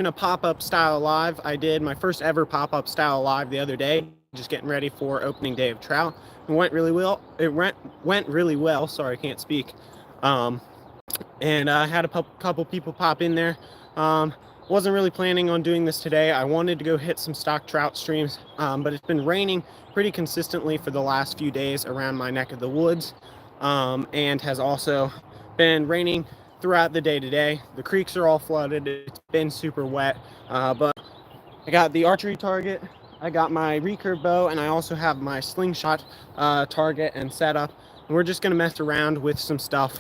a pop-up style live. I did my first ever pop-up style live the other day, just getting ready for opening day of trout. It went really well. Went really well. Sorry, I can't speak. And I had a couple people pop in there. Wasn't really planning on doing this today. I wanted to go hit some stock trout streams, but it's been raining pretty consistently for the last few days around my neck of the woods, and has also been raining throughout the day today. The creeks are all flooded. It's been super wet, but I got the archery target, I got my recurve bow, and I also have my slingshot target and setup. And we're just gonna mess around with some stuff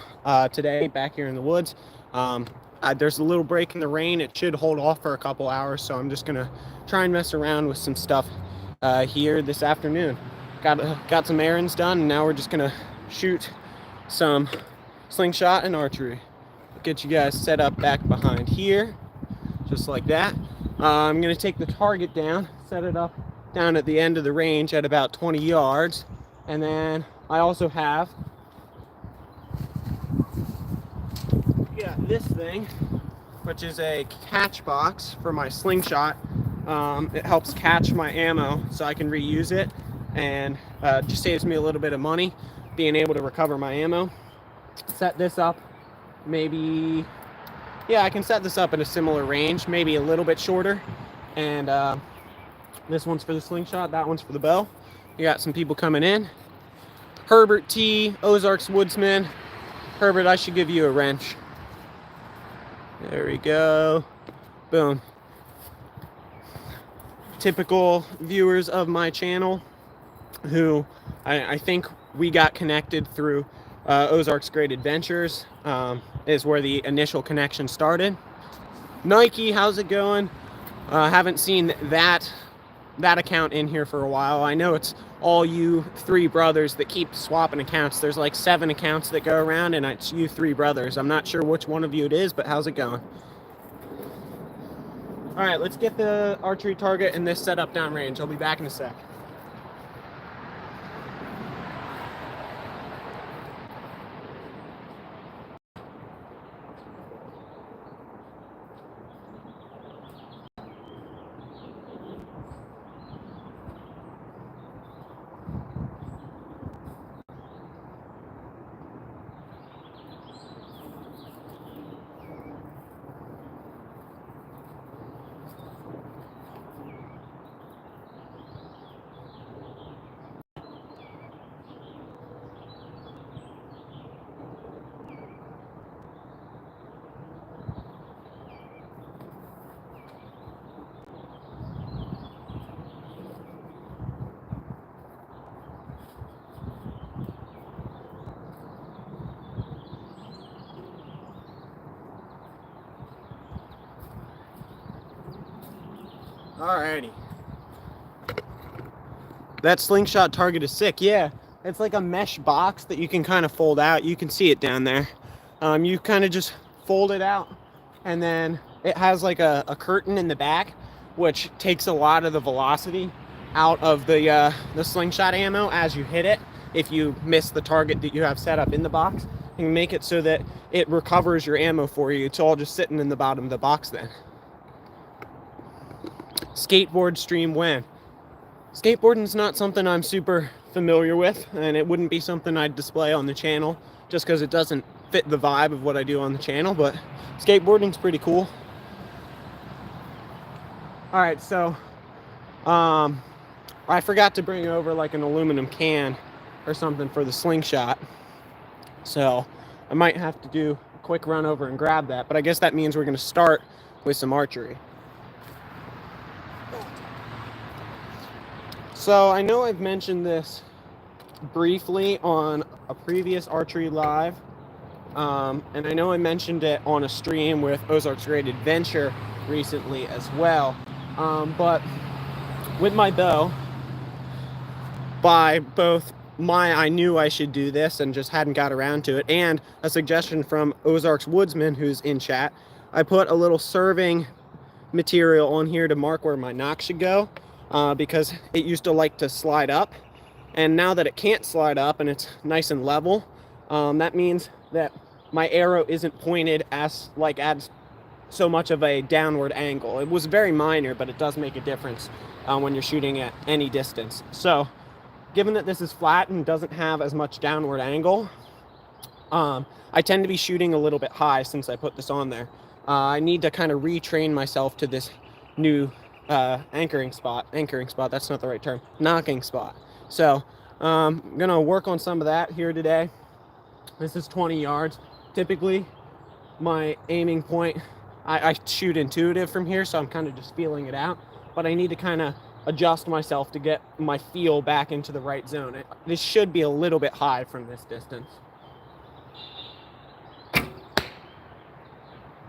today back here in the woods. There's a little break in the rain. It should hold off for a couple hours, so I'm just gonna try and mess around with some stuff here this afternoon. Got some errands done, and now we're just gonna shoot some slingshot and archery. I'll get you guys set up back behind here, just like that. I'm gonna take the target down, set it up down at the end of the range at about 20 yards, and then I also have this thing, which is a catch box for my slingshot. It helps catch my ammo so I can reuse it, and just saves me a little bit of money being able to recover my ammo. Set this up maybe, yeah, I can set this up at a similar range, maybe a little bit shorter. And this one's for the slingshot, that one's for the bow. You got some people coming in. Herbert T, Ozarks Woodsman. Herbert, I should give you a wrench. There we go. Boom. Typical viewers of my channel who I think we got connected through Ozarks Great Adventures, is where the initial connection started. Nike, how's it going? Haven't seen that account in here for a while. I know it's all you three brothers that keep swapping accounts. There's like 7 accounts that go around, and it's you three brothers. I'm not sure which one of you it is, but how's it going? All right, let's get the archery target and this set up downrange. I'll be back in a sec. Alrighty. That slingshot target is sick. Yeah, it's like a mesh box that you can kind of fold out. You can see it down there. You kind of just fold it out, and then it has like a curtain in the back, which takes a lot of the velocity out of the slingshot ammo as you hit it. If you miss the target that you have set up in the box, you can make it so that it recovers your ammo for you. It's all just sitting in the bottom of the box then. Skateboard stream when? Skateboarding's not something I'm super familiar with, and it wouldn't be something I'd display on the channel just because it doesn't fit the vibe of what I do on the channel, but skateboarding's pretty cool. All right, so I forgot to bring over like an aluminum can or something for the slingshot, so I might have to do a quick run over and grab that, but I guess that means we're going to start with some archery. So I know I've mentioned this briefly on a previous archery live, and I know I mentioned it on a stream with Ozarks Great Adventure recently as well, but with my bow, by both I knew I should do this and just hadn't got around to it, and a suggestion from Ozarks Woodsman, who's in chat, I put a little serving material on here to mark where my nock should go. Because it used to like to slide up, and now that it can't slide up and it's nice and level, that means that my arrow isn't pointed as so much of a downward angle. It was very minor, but it does make a difference when you're shooting at any distance. So given that this is flat and doesn't have as much downward angle, I tend to be shooting a little bit high since I put this on there. I need to kind of retrain myself to this new anchoring spot, that's not the right term, knocking spot. So I'm gonna work on some of that here today. This is 20 yards. Typically my aiming point, I shoot intuitive from here, so I'm kind of just feeling it out, but I need to kind of adjust myself to get my feel back into the right zone. This should be a little bit high from this distance.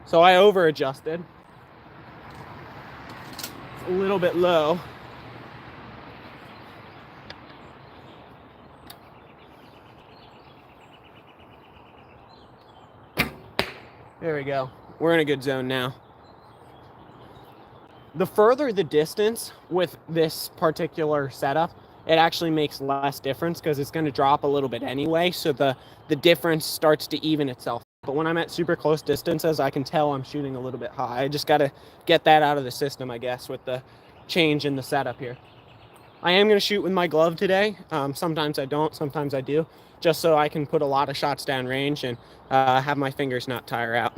So I over adjusted. It's a little bit low. There we go. We're in a good zone now. The further the distance with this particular setup, it actually makes less difference because it's going to drop a little bit anyway. So the difference starts to even itself. But when I'm at super close distances, I can tell I'm shooting a little bit high. I just got to get that out of the system, I guess, with the change in the setup here. I am going to shoot with my glove today. Sometimes I don't, sometimes I do, just so I can put a lot of shots down range and have my fingers not tire out.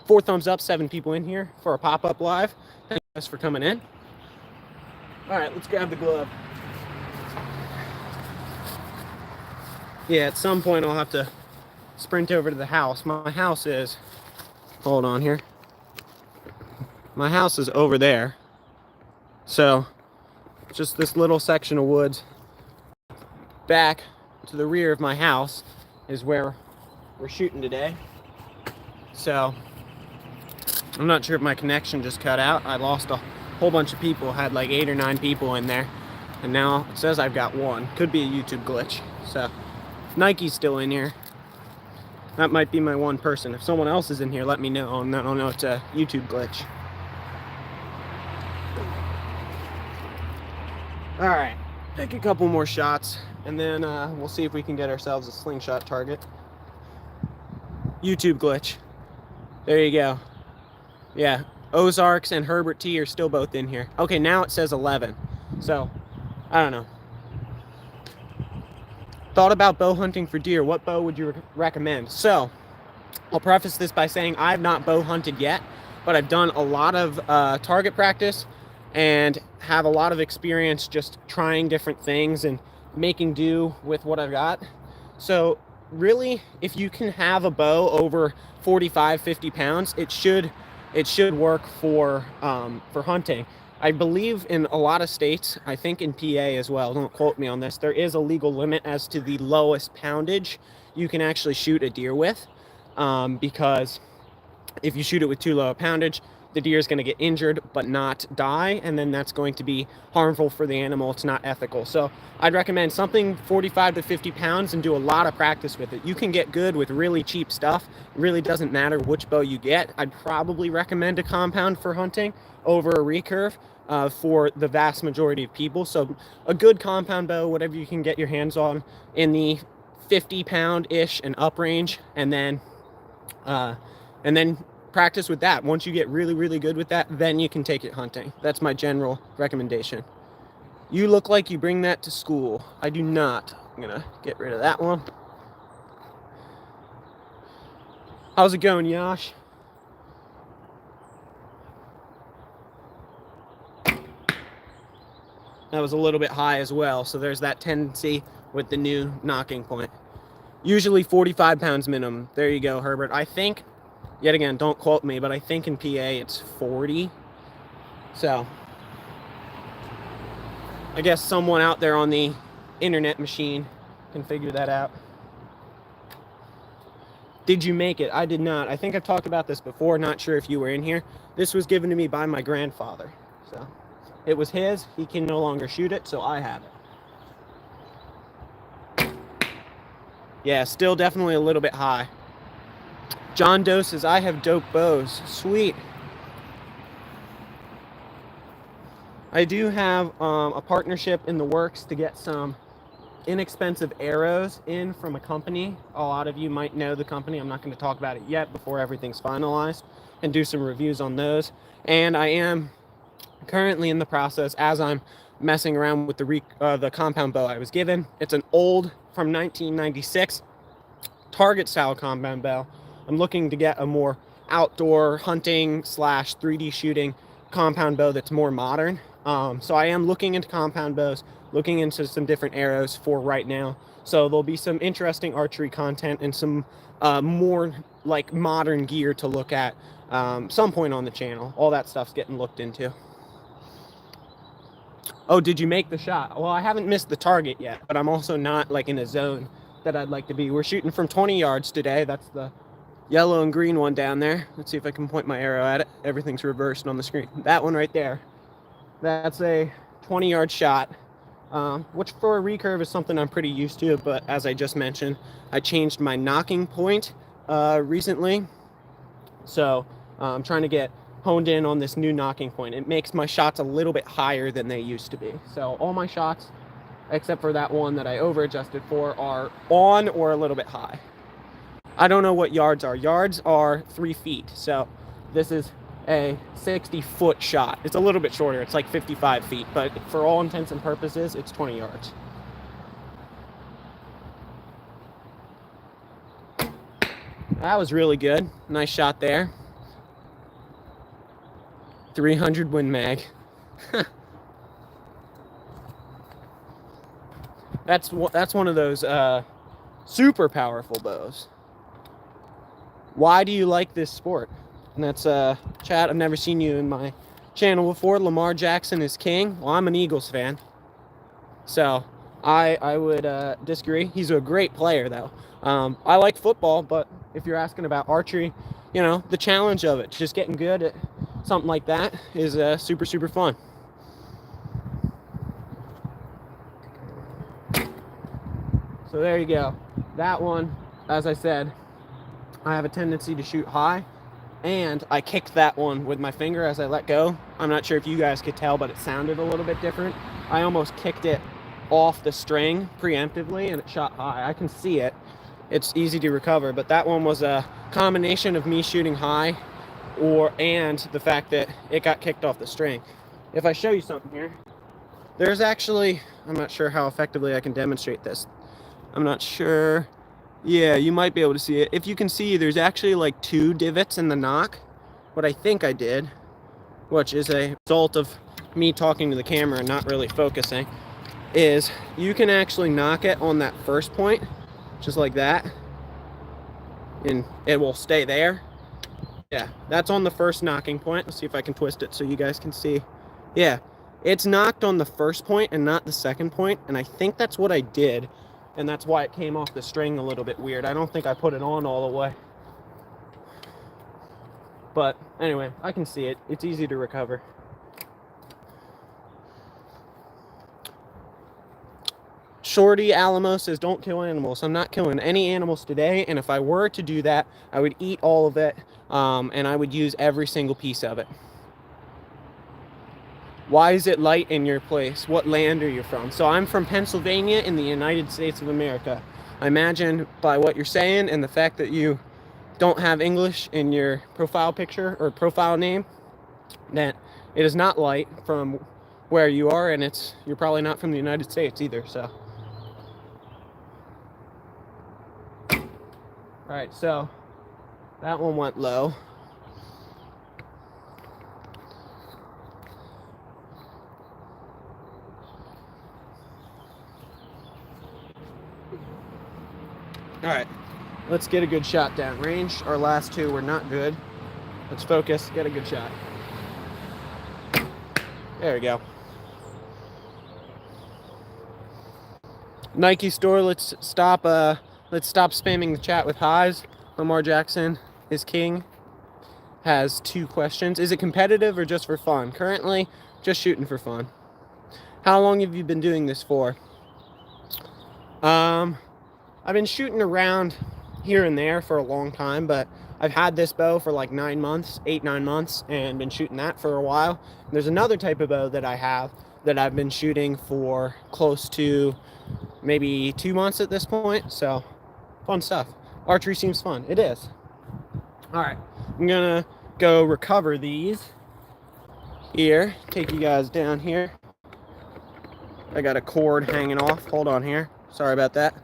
4 thumbs up, 7 people in here for a pop-up live. Thank you guys for coming in. All right, let's grab the glove. Yeah, at some point I'll have to sprint over to the house. My house is, hold on here. My house is over there. So just this little section of woods back to the rear of my house is where we're shooting today. So I'm not sure if my connection just cut out. I lost a whole bunch of people, had like 8 or 9 people in there, and now it says I've got 1. Could be a YouTube glitch. So Nike's still in here. That might be my 1 person. If someone else is in here, let me know, and then I'll know it's a YouTube glitch. All right, take a couple more shots, and then we'll see if we can get ourselves a slingshot target. YouTube glitch. There you go. Yeah, Ozarks and Herbert T are still both in here. Okay, now it says 11. So, I don't know. Thought about bow hunting for deer. What bow would you recommend? So, I'll preface this by saying I've not bow hunted yet, but I've done a lot of target practice and have a lot of experience just trying different things and making do with what I've got. So really, if you can have a bow over 45, 50 pounds, it should work for hunting. I believe in a lot of states, I think in PA as well, don't quote me on this, there is a legal limit as to the lowest poundage you can actually shoot a deer with, because if you shoot it with too low a poundage, the deer is going to get injured but not die, and then that's going to be harmful for the animal. It's not ethical. So I'd recommend something 45 to 50 pounds and do a lot of practice with it. You can get good with really cheap stuff. It really doesn't matter which bow you get. I'd probably recommend a compound for hunting over a recurve for the vast majority of people. So a good compound bow, whatever you can get your hands on, in the 50 pound ish and up range, and then practice with that. Once you get really, really good with that, then you can take it hunting. That's my general recommendation. You look like you bring that to school. I do not. I'm gonna get rid of that one. How's it going, Yash? That was a little bit high as well, so there's that tendency with the new knocking point. Usually 45 pounds minimum. There you go, Herbert. I think, yet again, don't quote me, but I think in PA it's 40. So I guess someone out there on the internet machine can figure that out. Did you make it? I did not. I think I've talked about this before. Not sure if you were in here. This was given to me by my grandfather. So it was his. He can no longer shoot it, so I have it. Yeah, still definitely a little bit high. John Doe says, I have dope bows. Sweet. I do have a partnership in the works to get some inexpensive arrows in from a company. A lot of you might know the company. I'm not going to talk about it yet before everything's finalized, and do some reviews on those. And I am currently in the process, as I'm messing around with the compound bow I was given. It's an old, from 1996, target style compound bow. I'm looking to get a more outdoor hunting / 3D shooting compound bow that's more modern. So I am looking into compound bows, looking into some different arrows for right now. So there'll be some interesting archery content and some more like modern gear to look at some point on the channel. All that stuff's getting looked into. Oh, did you make the shot? Well, I haven't missed the target yet, but I'm also not like in a zone that I'd like to be. We're shooting from 20 yards today. That's the yellow and green one down there. Let's see if I can point my arrow at it. Everything's reversed on the screen. That one right there. That's a 20-yard shot, which for a recurve is something I'm pretty used to, but as I just mentioned, I changed my knocking point recently. So I'm trying to get honed in on this new knocking point. It makes my shots a little bit higher than they used to be. So all my shots, except for that one that I over adjusted for, are on or a little bit high. I don't know what yards are. Yards are 3 feet. So this is a 60-foot shot. It's a little bit shorter. It's like 55 feet, but for all intents and purposes, it's 20 yards. That was really good. Nice shot there. 300 Win Mag. That's one of those super powerful bows. Why do you like this sport? And that's Chad. I've never seen you in my channel before. Lamar Jackson is king. Well, I'm an Eagles fan, so I would disagree. He's a great player though. I like football, but if you're asking about archery, you know, the challenge of it, just getting good at something like that is super, super fun. So there you go. That one, as I said, I have a tendency to shoot high, and I kicked that one with my finger as I let go. I'm not sure if you guys could tell, but it sounded a little bit different. I almost kicked it off the string preemptively, and it shot high. I can see it. It's easy to recover, but that one was a combination of me shooting high and the fact that it got kicked off the string. If I show you something here, there's actually, I'm not sure how effectively I can demonstrate this. I'm not sure. Yeah, you might be able to see it. If you can see, there's actually like 2 divots in the knock. What I think I did, which is a result of me talking to the camera and not really focusing, is you can actually knock it on that first point, just like that, and it will stay there. Yeah, that's on the first knocking point. Let's see if I can twist it so you guys can see. Yeah, it's knocked on the first point and not the second point, and I think that's what I did, and that's why it came off the string a little bit weird. I don't think I put it on all the way. But anyway, I can see it. It's easy to recover. Shorty Alamo says, don't kill animals. I'm not killing any animals today, and if I were to do that, I would eat all of it, and I would use every single piece of it. Why is it light in your place? What land are you from? So I'm from Pennsylvania in the United States of America. I imagine by what you're saying and the fact that you don't have English in your profile picture or profile name, that it is not light from where you are, and you're probably not from the United States either, so. All right, so that one went low. All right, let's get a good shot down range. Our last 2 were not good. Let's focus, get a good shot. There we go. Nike store, let's stop spamming the chat with highs. Lamar Jackson is king. Has 2 questions. Is it competitive or just for fun? Currently, just shooting for fun. How long have you been doing this for? I've been shooting around here and there for a long time, but I've had this bow for like 9 months, 8-9 months, and been shooting that for a while. And there's another type of bow that I have that I've been shooting for close to maybe 2 months at this point. So fun stuff. Archery seems fun. It is. All right, I'm gonna go recover these here. Take you guys down here. I got a cord hanging off. Hold on here. Sorry about that.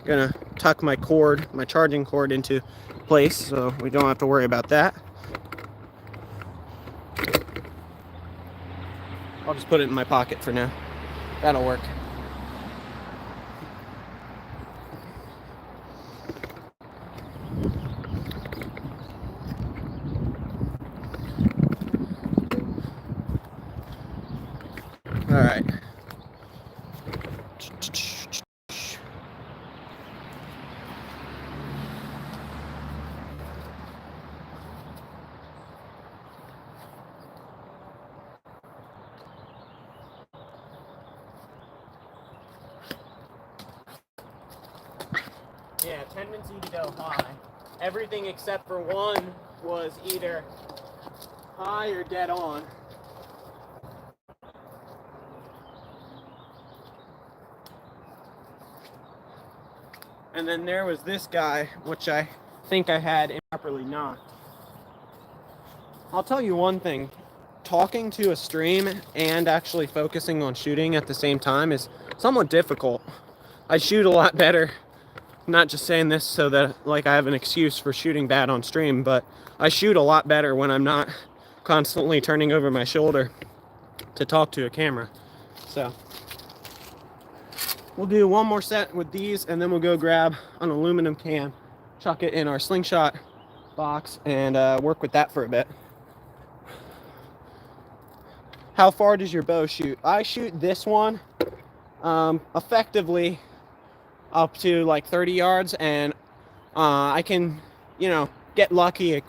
Gonna tuck my cord, my charging cord, into place so we don't have to worry about that. I'll just put it in my pocket for now. That'll work. All right. Yeah, tendency to go high. Everything except for one was either high or dead on. And then there was this guy, which I think I had improperly knocked. I'll tell you one thing. Talking to a stream and actually focusing on shooting at the same time is somewhat difficult. I shoot a lot better. I'm not just saying this so that like I have an excuse for shooting bad on stream, but I shoot a lot better when I'm not constantly turning over my shoulder to talk to a camera. So we'll do one more set with these and then we'll go grab an aluminum can, chuck it in our Slingshot box, and work with that for a bit. How far does your bow shoot? I shoot this one effectively up to like 30 yards, and I can, you know, get lucky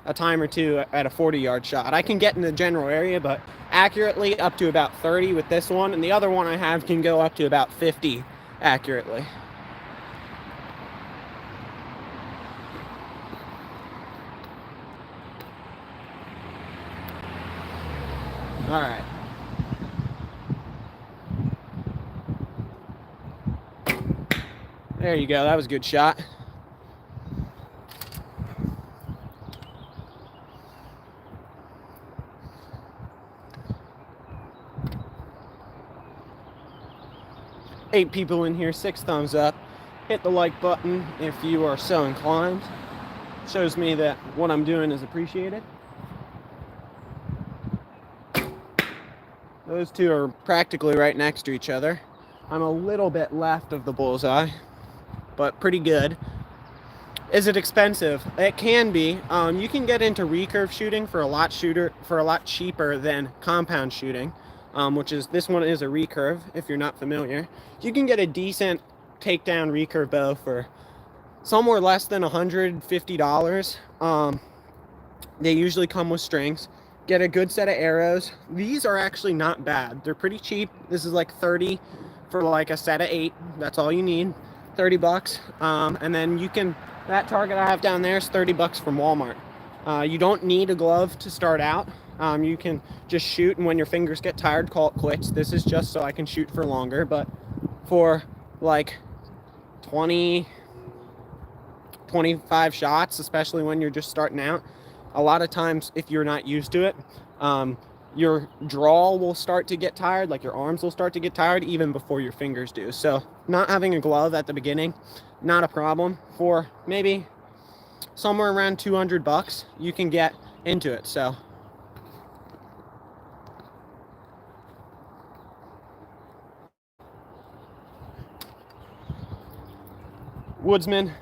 a time or two at a 40-yard shot. I can get in the general area, but accurately up to about 30 with this one, and the other one I have can go up to about 50 accurately. All right. There you go. That was a good shot. Eight people in here, 6 thumbs up. Hit the like button if you are so inclined. Shows me that what I'm doing is appreciated. Those two are practically right next to each other. I'm a little bit left of the bullseye, but pretty good. Is it expensive? It can be. You can get into recurve shooting for a lot cheaper than compound shooting, which is, this one is a recurve if you're not familiar. You can get a decent takedown recurve bow for somewhere less than $150. They usually come with strings. Get a good set of arrows. These are actually not bad. They're pretty cheap. This is like 30 for like a set of 8. That's all you need. 30 bucks. And then you can, that target I have down there is 30 bucks from Walmart. You don't need a glove to start out. You can just shoot, and when your fingers get tired, call it quits. This is just so I can shoot for longer, but for like 20, 25 shots, especially when you're just starting out, a lot of times if you're not used to it, your draw will start to get tired, like your arms will start to get tired even before your fingers do. So not having a glove at the beginning, not a problem. For maybe somewhere around 200 bucks, you can get into it. So Woodsman,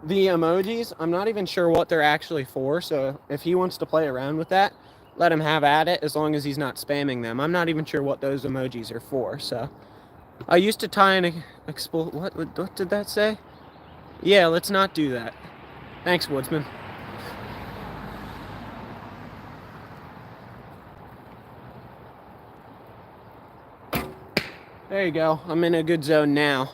the emojis, I'm not even sure what they're actually for, so if he wants to play around with that, let him have at it, as long as he's not spamming them. I'm not even sure what those emojis are for. So I used to tie an what did that say? Yeah, let's not do that. Thanks, Woodsman. There you go. I'm in a good zone now.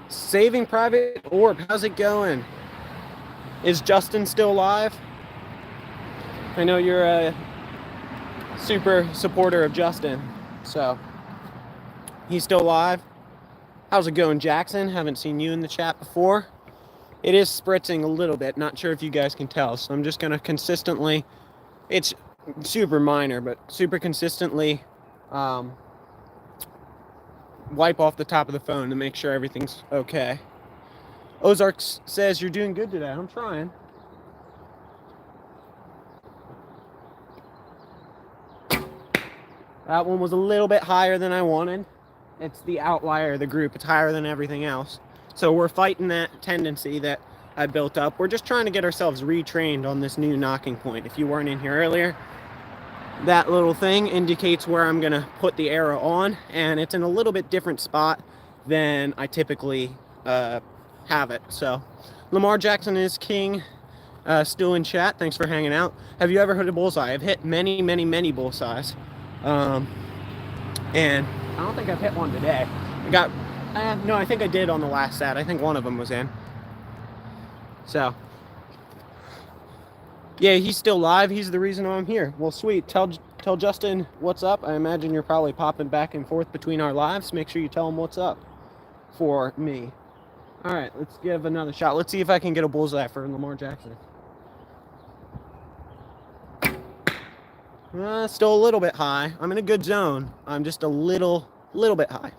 Saving Private Orb, how's it going? Is Justin still live? I know you're a super supporter of Justin, so he's still live. How's it going, Jackson? Haven't seen you in the chat before. It is spritzing a little bit. Not sure if you guys can tell, so I'm just gonna consistently, it's super minor, but super consistently wipe off the top of the phone to make sure everything's okay. Ozark says you're doing good today. I'm trying. That one was a little bit higher than I wanted. It's the outlier of the group. It's higher than everything else. So we're fighting that tendency that I built up. We're just trying to get ourselves retrained on this new knocking point. If you weren't in here earlier, that little thing indicates where I'm gonna put the arrow on, and it's in a little bit different spot than I typically have it. So Lamar Jackson is king. Still in chat. Thanks for hanging out. Have you ever hit a bullseye? I've hit many bullseyes. And I don't think I've hit one today. I got, no, I think I did on the last set. I think one of them was in. So, yeah, he's still live. He's the reason I'm here. Well, sweet. Tell Justin what's up. I imagine you're probably popping back and forth between our lives. Make sure you tell him what's up for me. All right, let's give another shot. Let's see if I can get a bullseye for Lamar Jackson. Still a little bit high. I'm in a good zone. I'm just a little bit high.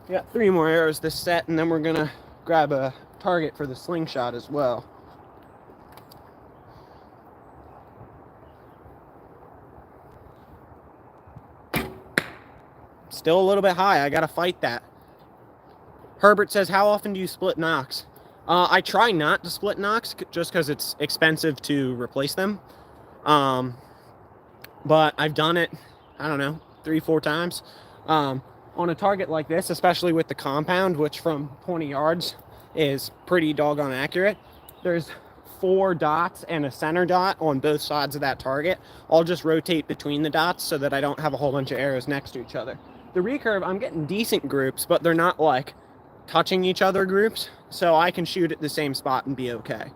We got 3 more arrows this set, and then we're gonna grab a target for the slingshot as well. Still a little bit high. I gotta fight that. Herbert says, how often do you split nocks? I try not to split nocks just because it's expensive to replace them. But I've done it, I don't know, 3-4 times. On a target like this, especially with the compound, which from 20 yards is pretty doggone accurate. There's 4 dots and a center dot on both sides of that target. I'll just rotate between the dots so that I don't have a whole bunch of arrows next to each other. The recurve, I'm getting decent groups, but they're not like touching each other groups, so I can shoot at the same spot and be okay.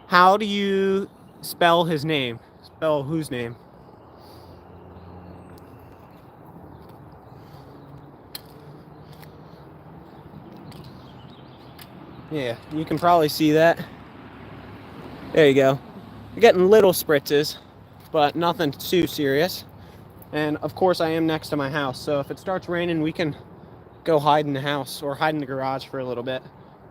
How do you spell his name? Spell whose name? Yeah, you can probably see that. There you go. You're getting little spritzes, but nothing too serious. And of course I am next to my house, so if it starts raining, we can go hide in the house or hide in the garage for a little bit.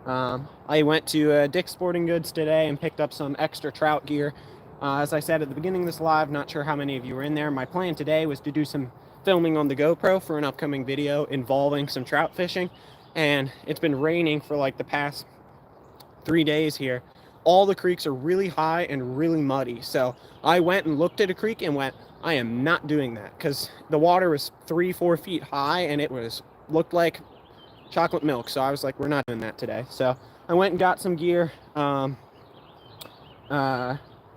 I went to Dick's Sporting Goods today and picked up some extra trout gear. As I said at the beginning of this live, not sure how many of you were in there. My plan today was to do some filming on the GoPro for an upcoming video involving some trout fishing. And it's been raining for like the past 3 days here. All the creeks are really high and really muddy. So I went and looked at a creek and went, I am not doing that, because the water was 3-4 feet high and it looked like chocolate milk. So I was like, we're not doing that today. So I went and got some gear.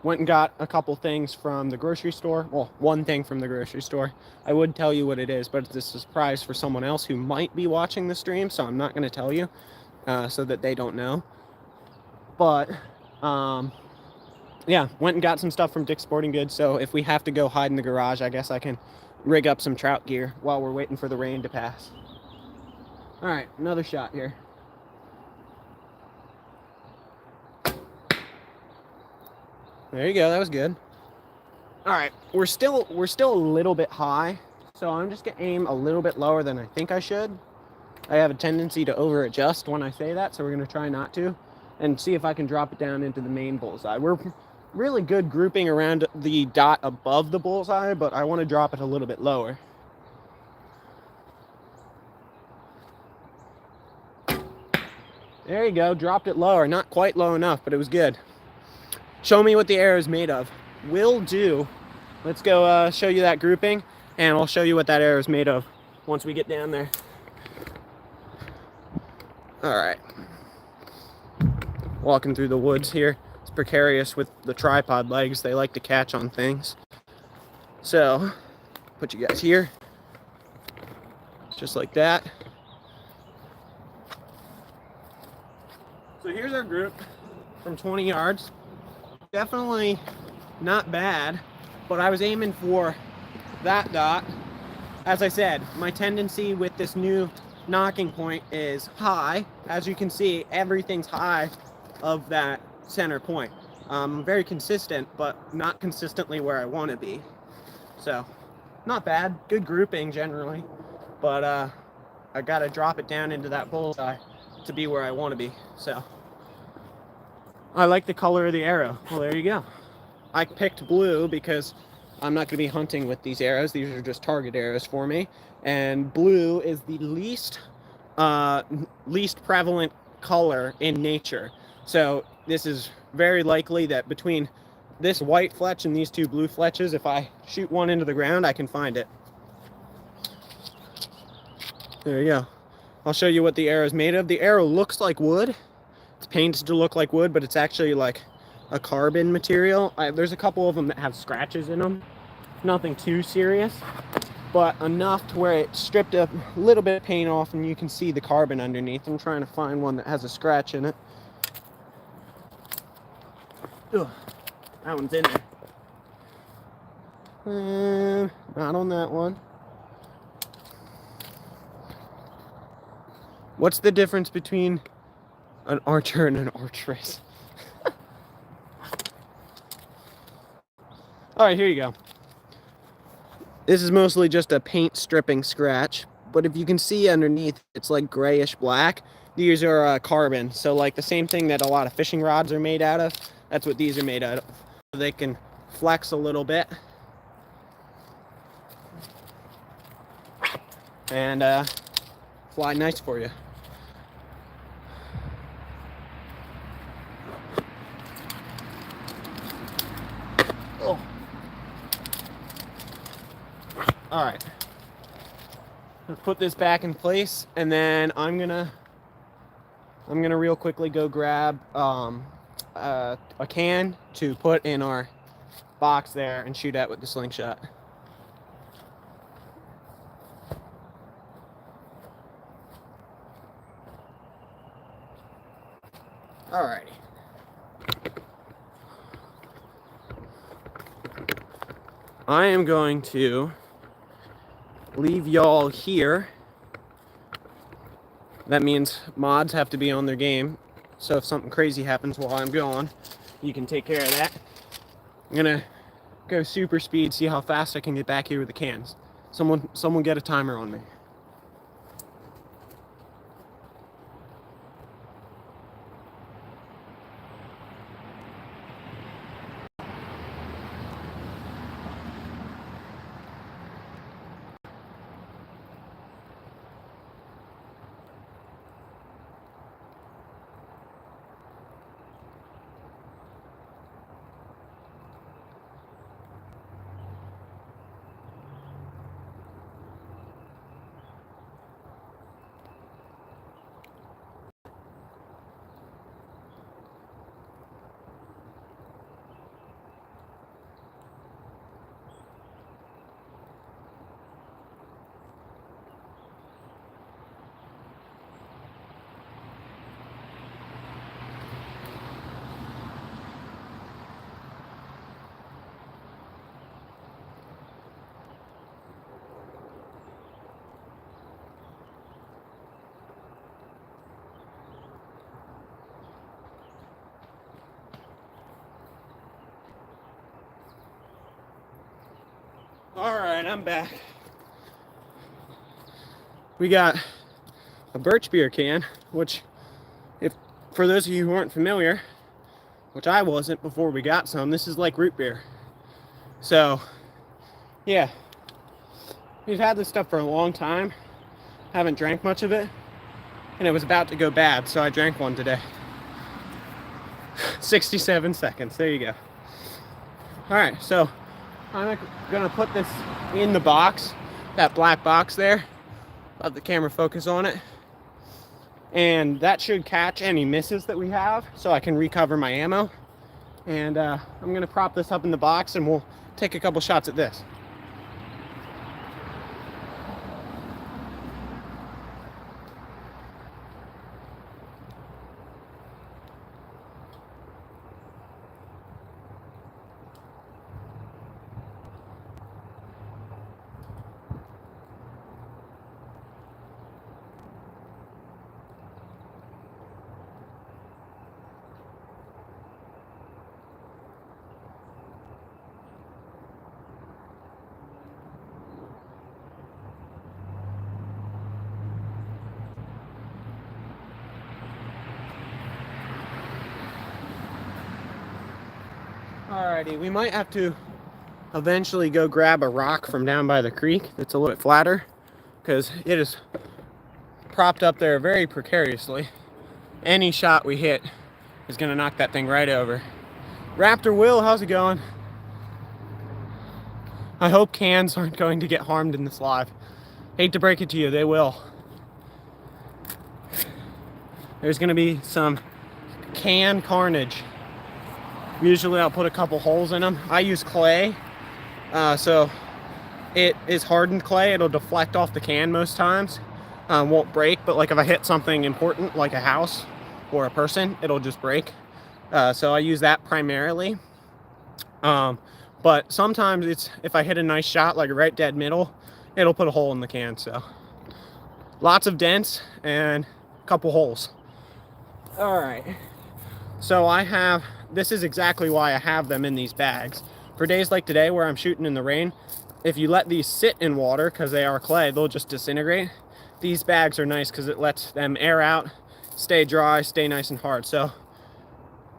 Went and got a couple things from the grocery store. Well, one thing from the grocery store. I would tell you what it is, but it's a surprise for someone else who might be watching the stream, so I'm not going to tell you so that they don't know. But, yeah, went and got some stuff from Dick's Sporting Goods, so if we have to go hide in the garage, I guess I can rig up some trout gear while we're waiting for the rain to pass. All right, another shot here. There you go, that was good. All right, we're still a little bit high, so I'm just gonna aim a little bit lower than I think I should. I have a tendency to over adjust when I say that, so we're gonna try not to, and see if I can drop it down into the main bullseye. We're really good grouping around the dot above the bullseye, but I want to drop it a little bit lower. There you go, dropped it lower. Not quite low enough, but it was good. Show me what the arrow is made of. Will do. Let's go show you that grouping, and I'll show you what that arrow is made of once we get down there. All right. Walking through the woods here. It's precarious with the tripod legs. They like to catch on things. So, put you guys here. Just like that. So here's our group. from 20 yards. Definitely not bad, but I was aiming for that dot. As I said, my tendency with this new nocking point is high. As you can see, everything's high of that center point. Very consistent, but not consistently where I want to be. So, not bad. Good grouping generally, but I got to drop it down into that bullseye to be where I want to be. So, I like the color of the arrow. Well, there you go. I picked blue because I'm not going to be hunting with these arrows. These are just target arrows for me. And blue is the least prevalent color in nature. So this is very likely that between this white fletch and these two blue fletches, if I shoot one into the ground, I can find it. There you go. I'll show you what the arrow is made of. The arrow looks like wood. It's painted to look like wood, but it's actually like a carbon material. There's a couple of them that have scratches in them. Nothing too serious, but enough to where it stripped a little bit of paint off and you can see the carbon underneath. I'm trying to find one that has a scratch in it. Ugh, that one's in there. Not on that one. What's the difference between an archer and an archeress? All right, here you go. This is mostly just a paint stripping scratch, but if you can see underneath, it's like grayish black. These are carbon, so like the same thing that a lot of fishing rods are made out of, that's what these are made out of. They can flex a little bit and fly nice for you. Oh. All right, let's put this back in place, and then I'm gonna real quickly go grab a can to put in our box there and shoot at with the slingshot. Alrighty. I am going to leave y'all here. That means mods have to be on their game. So if something crazy happens while I'm gone, you can take care of that. I'm gonna go super speed, see how fast I can get back here with the cans. Someone get a timer on me. Alright, I'm back. We got a birch beer can, which, if for those of you who aren't familiar, which I wasn't before we got some, this is like root beer. So, yeah. We've had this stuff for a long time. Haven't drank much of it. And it was about to go bad, so I drank one today. 67 seconds. There you go. Alright, so I'm gonna put this in the box, that black box there. Let the camera focus on it. And that should catch any misses that we have, so I can recover my ammo. And I'm gonna prop this up in the box and we'll take a couple shots at this. Alrighty, we might have to eventually go grab a rock from down by the creek that's a little bit flatter, because it is propped up there very precariously. Any shot we hit is gonna knock that thing right over. Raptor Will, how's it going? I hope cans aren't going to get harmed in this live. Hate to break it to you, they will. There's gonna be some can carnage. Usually I'll put a couple holes in them. I use clay, so it is hardened clay. It'll deflect off the can most times. Won't break, but like if I hit something important like a house or a person, it'll just break. So I use that primarily. But sometimes it's, if I hit a nice shot like right dead middle, it'll put a hole in the can. So lots of dents and a couple holes. All right, so I have, this is exactly why I have them in these bags. For days like today where I'm shooting in the rain, if you let these sit in water, because they are clay, they'll just disintegrate. These bags are nice because it lets them air out, stay dry, stay nice and hard. So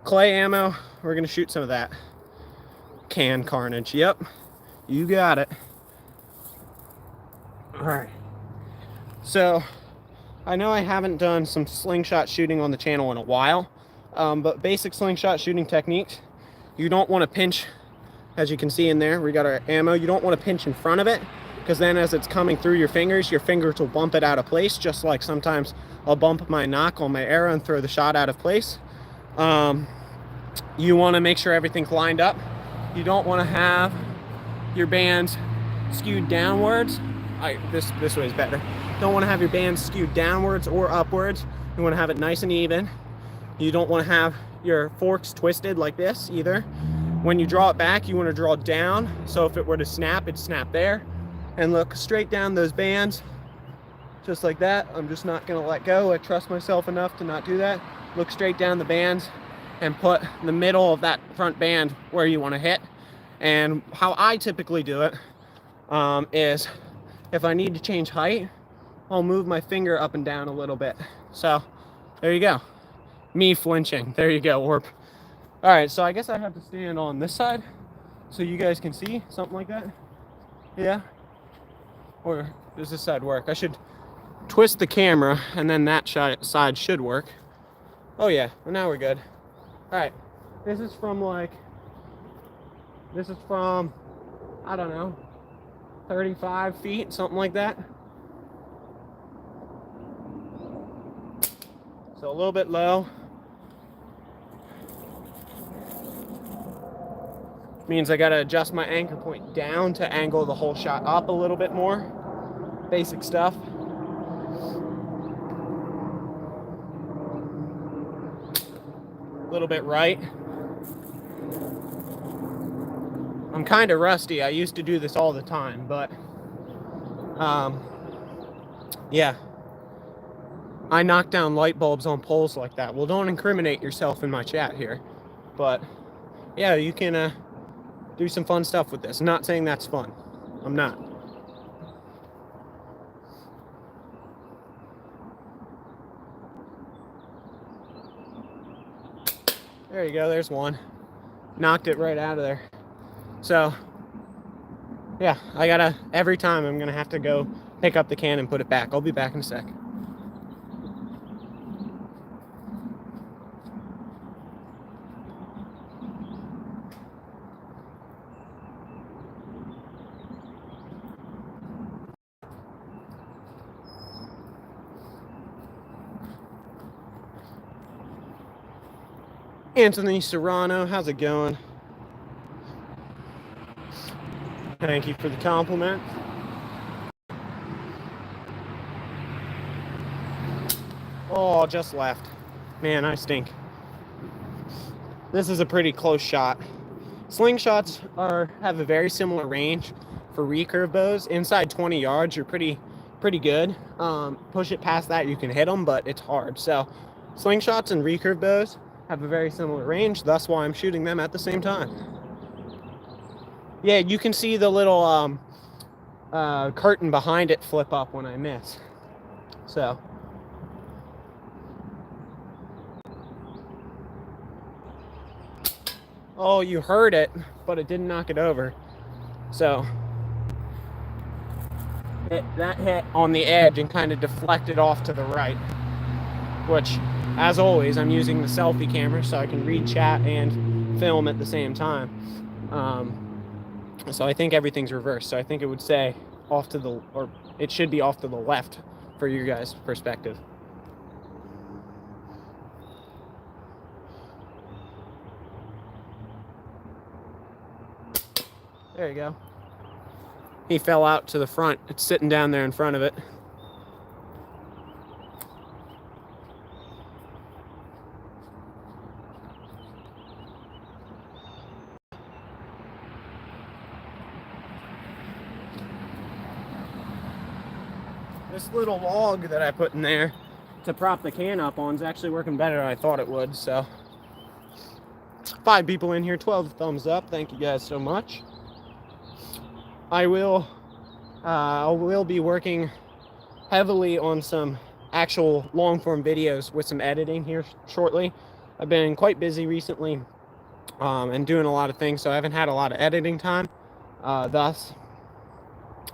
clay ammo, we're gonna shoot some of that. Can carnage, yep, you got it. All right, so I know I haven't done some slingshot shooting on the channel in a while, but basic slingshot shooting techniques, you don't want to pinch, as you can see in there, we got our ammo, you don't want to pinch in front of it, because then as it's coming through your fingers will bump it out of place, just like sometimes I'll bump my nock on my arrow and throw the shot out of place. You want to make sure everything's lined up. You don't want to have your bands skewed downwards. This way is better. Don't want to have your bands skewed downwards or upwards. You want to have it nice and even. You don't want to have your forks twisted like this either. When you draw it back, you want to draw down. So if it were to snap, it'd snap there. And look straight down those bands, just like that. I'm just not going to let go. I trust myself enough to not do that. Look straight down the bands and put the middle of that front band where you want to hit. And how I typically do it is if I need to change height, I'll move my finger up and down a little bit. So there you go. Me flinching. There you go, Orp. All right, so I guess I have to stand on this side so you guys can see something like that. Yeah? Or does this side work? I should twist the camera and then that side should work. Oh yeah, well, now we're good. All right, this is from, I don't know, 35 feet, something like that. So a little bit low. Means I gotta adjust my anchor point down to angle the whole shot up a little bit more. Basic stuff. A little bit right. I'm kind of rusty. I used to do this all the time, but yeah. I knock down light bulbs on poles like that. Well, don't incriminate yourself in my chat here, but yeah, you can do some fun stuff with this. I'm not saying that's fun. I'm not. There you go, there's one. Knocked it right out of there. So, yeah, I gotta, every time I'm gonna have to go pick up the can and put it back. I'll be back in a sec. Anthony Serrano, how's it going? Thank you for the compliment. Oh, just left. Man, I stink. This is a pretty close shot. Slingshots have a very similar range for recurve bows. Inside 20 yards, you're pretty good. Push it past that, you can hit them, but it's hard. So slingshots and recurve bows have a very similar range. That's why I'm shooting them at the same time. Yeah, you can see the little curtain behind it flip up when I miss. So. Oh, you heard it, but it didn't knock it over. So that hit on the edge and kind of deflected off to the right, which, as always, I'm using the selfie camera so I can read chat and film at the same time. So I think everything's reversed. So I think it would say off to the, or it should be off to the left for your guys' perspective. There you go. He fell out to the front. It's sitting down there in front of it. This little log that I put in there to prop the can up on is actually working better than I thought it would. So 5 people in here, 12 thumbs up. Thank you guys so much. I will be working heavily on some actual long form videos with some editing here shortly. I've been quite busy recently and doing a lot of things, so I haven't had a lot of editing time. Thus,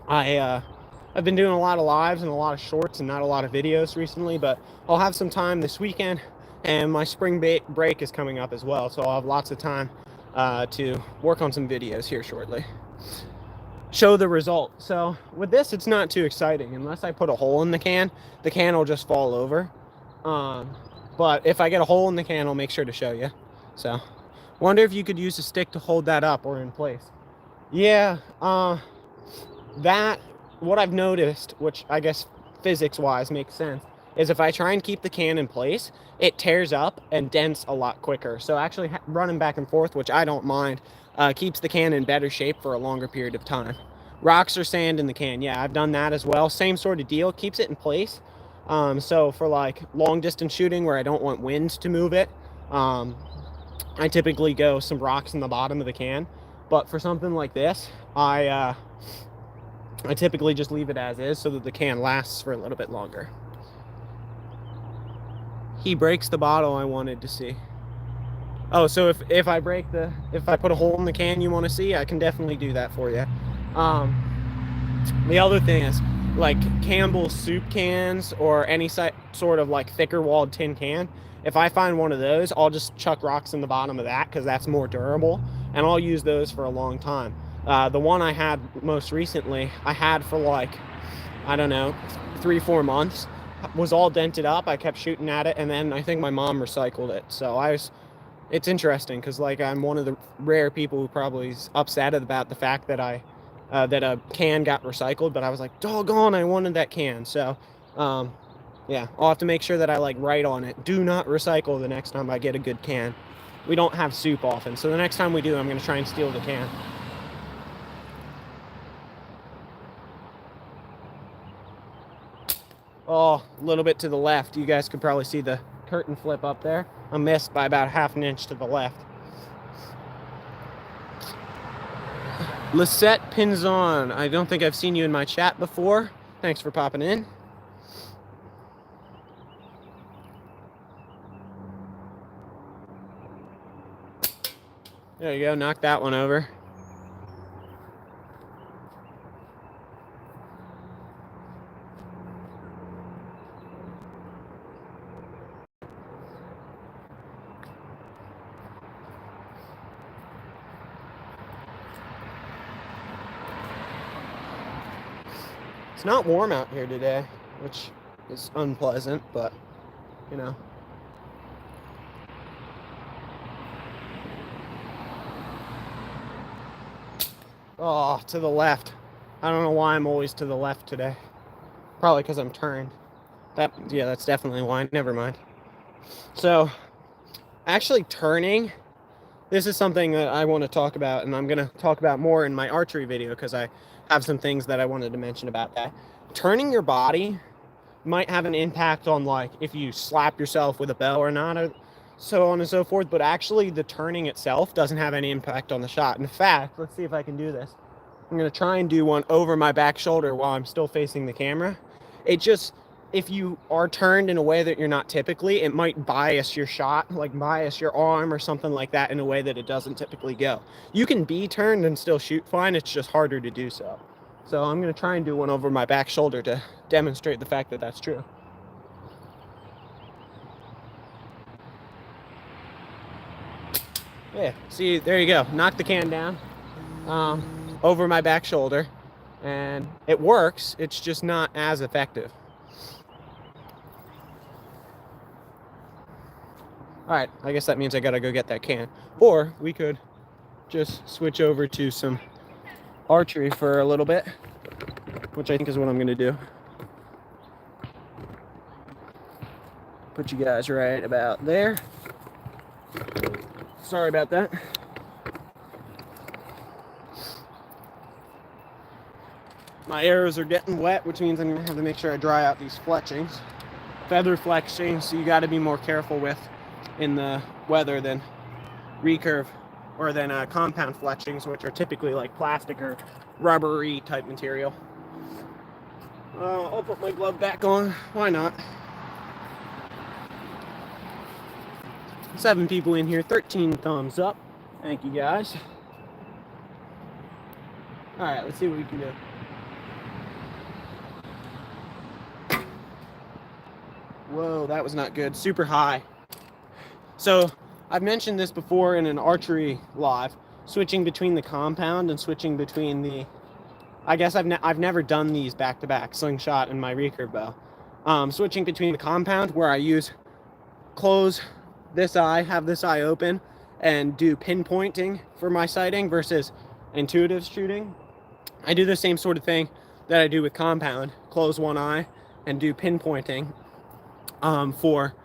I've been doing a lot of lives and a lot of shorts and not a lot of videos recently, but I'll have some time this weekend, and my spring break is coming up as well, so I'll have lots of time to work on some videos here shortly. Show the result. So with this, it's not too exciting. Unless I put a hole in the can will just fall over. But if I get a hole in the can, I'll make sure to show you. So wonder if you could use a stick to hold that up or in place. Yeah, that, what I've noticed, which I guess physics wise makes sense, is if I try and keep the can in place, it tears up and dents a lot quicker. So actually running back and forth, which I don't mind, keeps the can in better shape for a longer period of time. Rocks or sand in the can, yeah, I've done that as well. Same sort of deal, keeps it in place. So for like long distance shooting where I don't want wind to move it, I typically go some rocks in the bottom of the can. But for something like this, I typically just leave it as is so that the can lasts for a little bit longer. He breaks the bottle I wanted to see. Oh, so if I put a hole in the can you want to see, I can definitely do that for you. The other thing is, like Campbell's soup cans or any sort of like thicker walled tin can, if I find one of those, I'll just chuck rocks in the bottom of that because that's more durable, and I'll use those for a long time. The one I had most recently, I had for like, I don't know, 3-4 months, was all dented up. I kept shooting at it, and then I think my mom recycled it. So it's interesting because like I'm one of the rare people who probably is upset about the fact that that a can got recycled, but I was like, doggone, I wanted that can. So yeah, I'll have to make sure that I like write on it, do not recycle, the next time I get a good can. We don't have soup often, so the next time we do, I'm going to try and steal the can. Oh, a little bit to the left. You guys could probably see the curtain flip up there. I missed by about 1/2 inch to the left. Lisette Pinzon, I don't think I've seen you in my chat before. Thanks for popping in. There you go, knock that one over. It's not warm out here today, which is unpleasant, but you know. Oh, to the left. I don't know why I'm always to the left today. Probably because I'm turned. Yeah, that's definitely why. Never mind. So, actually turning, this is something that I want to talk about, and I'm going to talk about more in my archery video because I have some things that I wanted to mention about that. Turning your body might have an impact on like if you slap yourself with a bow or not, or so on and so forth, but actually the turning itself doesn't have any impact on the shot. In fact, let's see if I can do this. I'm going to try and do one over my back shoulder while I'm still facing the camera. It if you are turned in a way that you're not typically, it might bias your shot, like bias your arm or something like that in a way that it doesn't typically go. You can be turned and still shoot fine, it's just harder to do so. So I'm going to try and do one over my back shoulder to demonstrate the fact that that's true. Yeah, see, there you go. Knock the can down over my back shoulder, and it works. It's just not as effective. All right, I guess that means I gotta go get that can. Or we could just switch over to some archery for a little bit, which I think is what I'm gonna do. Put you guys right about there. Sorry about that. My arrows are getting wet, which means I'm gonna have to make sure I dry out these fletchings. Feather fletchings, so you gotta be more careful with in the weather than recurve or than compound fletchings, which are typically like plastic or rubbery type material. I'll put my glove back on. Why not? 7 people in here, 13 thumbs up. Thank you guys. All right, let's see what we can do. Whoa, that was not good. Super high. So I've mentioned this before in an archery live, switching between the compound and switching between the, I guess I've never done these back to back, Slingshot and my recurve bow. Switching between the compound where I close this eye, have this eye open, and do pinpointing for my sighting versus intuitive shooting. I do the same sort of thing that I do with compound, close one eye and do pinpointing for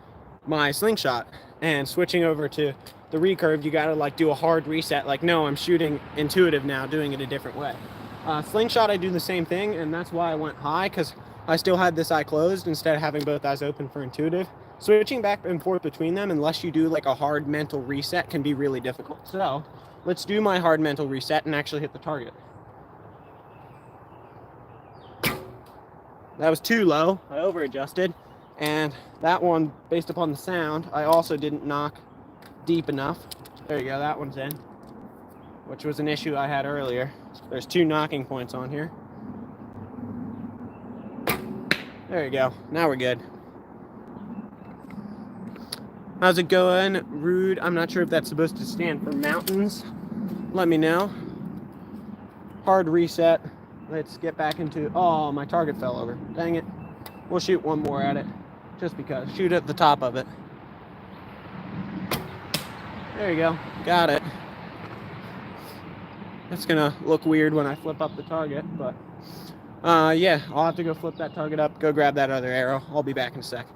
my slingshot. And switching over to the recurve, you gotta like do a hard reset, like, no, I'm shooting intuitive now, doing it a different way. Slingshot, I do the same thing, and that's why I went high, because I still had this eye closed instead of having both eyes open for intuitive. Switching back and forth between them, unless you do like a hard mental reset, can be really difficult. So let's do my hard mental reset and actually hit the target. That was too low. I over adjusted. And that one, based upon the sound, I also didn't knock deep enough. There you go, that one's in, which was an issue I had earlier. There's 2 knocking points on here. There you go, now we're good. How's it going, Rude? I'm not sure if that's supposed to stand for mountains. Let me know. Hard reset. Let's get back into, oh, my target fell over. Dang it. We'll shoot one more at it. Just because. Shoot at the top of it. There you go. Got it. It's gonna look weird when I flip up the target, but yeah, I'll have to go flip that target up, go grab that other arrow. I'll be back in a sec.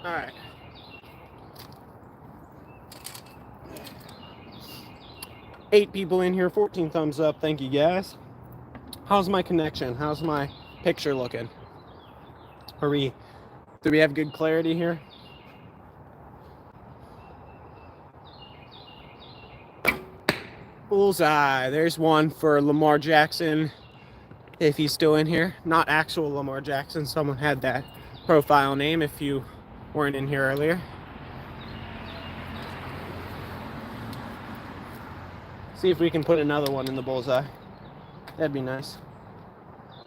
All right. Eight people in here, 14 thumbs up. Thank you, guys. How's my connection? How's my picture looking? Do we have good clarity here? Bullseye. There's one for Lamar Jackson, if he's still in here. Not actual Lamar Jackson. Someone had that profile name if you weren't in here earlier. See if we can put another one in the bullseye. That'd be nice.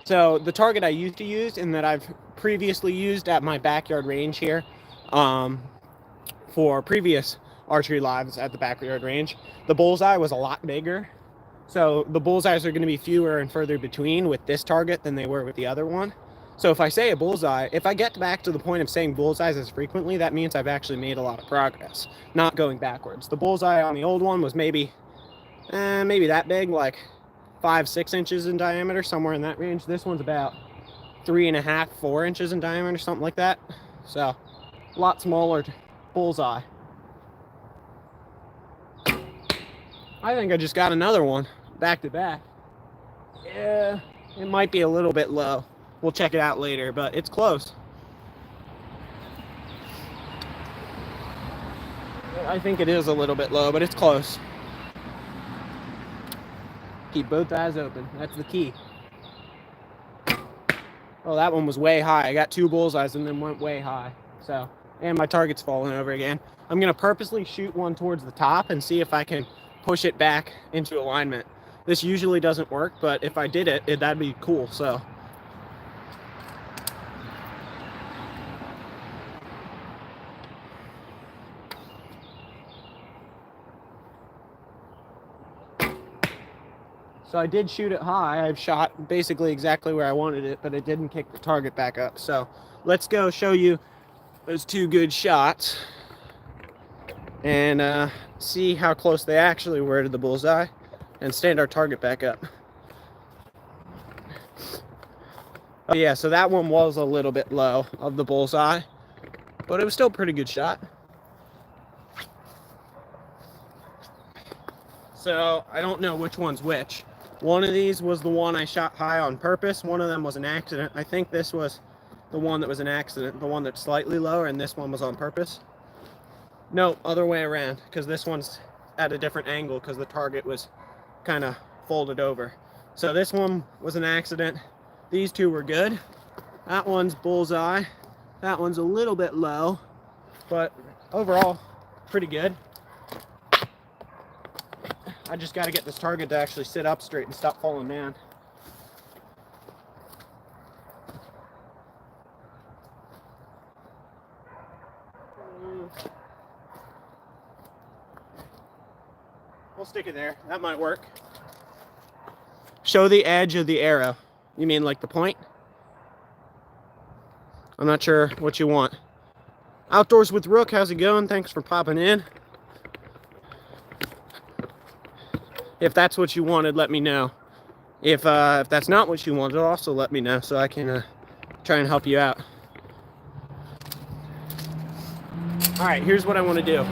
So the target I used to use and that I've previously used at my backyard range here for previous archery lives at the backyard range, the bullseye was a lot bigger. So the bullseyes are going to be fewer and further between with this target than they were with the other one. So if I say a bullseye, if I get back to the point of saying bullseyes as frequently, that means I've actually made a lot of progress, not going backwards. The bullseye on the old one was maybe that big, like 5-6 inches in diameter, somewhere in that range. This one's about 3.5-4 inches in diameter, something like that. So a lot smaller bullseye. I think I just got another one back to back. Yeah, it might be a little bit low. We'll check it out later, but it's close. I think it is a little bit low, but it's close. Keep both eyes open. That's the key. Oh, that one was way high. I got 2 bullseyes and then went way high. So, and my target's falling over again. I'm going to purposely shoot one towards the top and see if I can push it back into alignment. This usually doesn't work, but if I did it, that'd be cool. So I did shoot it high. I've shot basically exactly where I wanted it, but it didn't kick the target back up. So let's go show you those 2 good shots and see how close they actually were to the bullseye and stand our target back up. Oh yeah, so that one was a little bit low of the bullseye, but it was still a pretty good shot. So I don't know which one's which. One of these was the one I shot high on purpose. One of them was an accident. I think this was the one that was an accident, the one that's slightly lower, and this one was on purpose. No, other way around, because this one's at a different angle because the target was kind of folded over. So this one was an accident. These 2 were good. That one's bullseye. That one's a little bit low, but overall, pretty good. I just got to get this target to actually sit up straight and stop falling down. We'll stick it there. That might work. Show the edge of the arrow. You mean like the point? I'm not sure what you want. Outdoors with Rook, how's it going? Thanks for popping in. If that's what you wanted, let me know. If that's not what you wanted, also let me know so I can try and help you out. All right, here's what I want to do.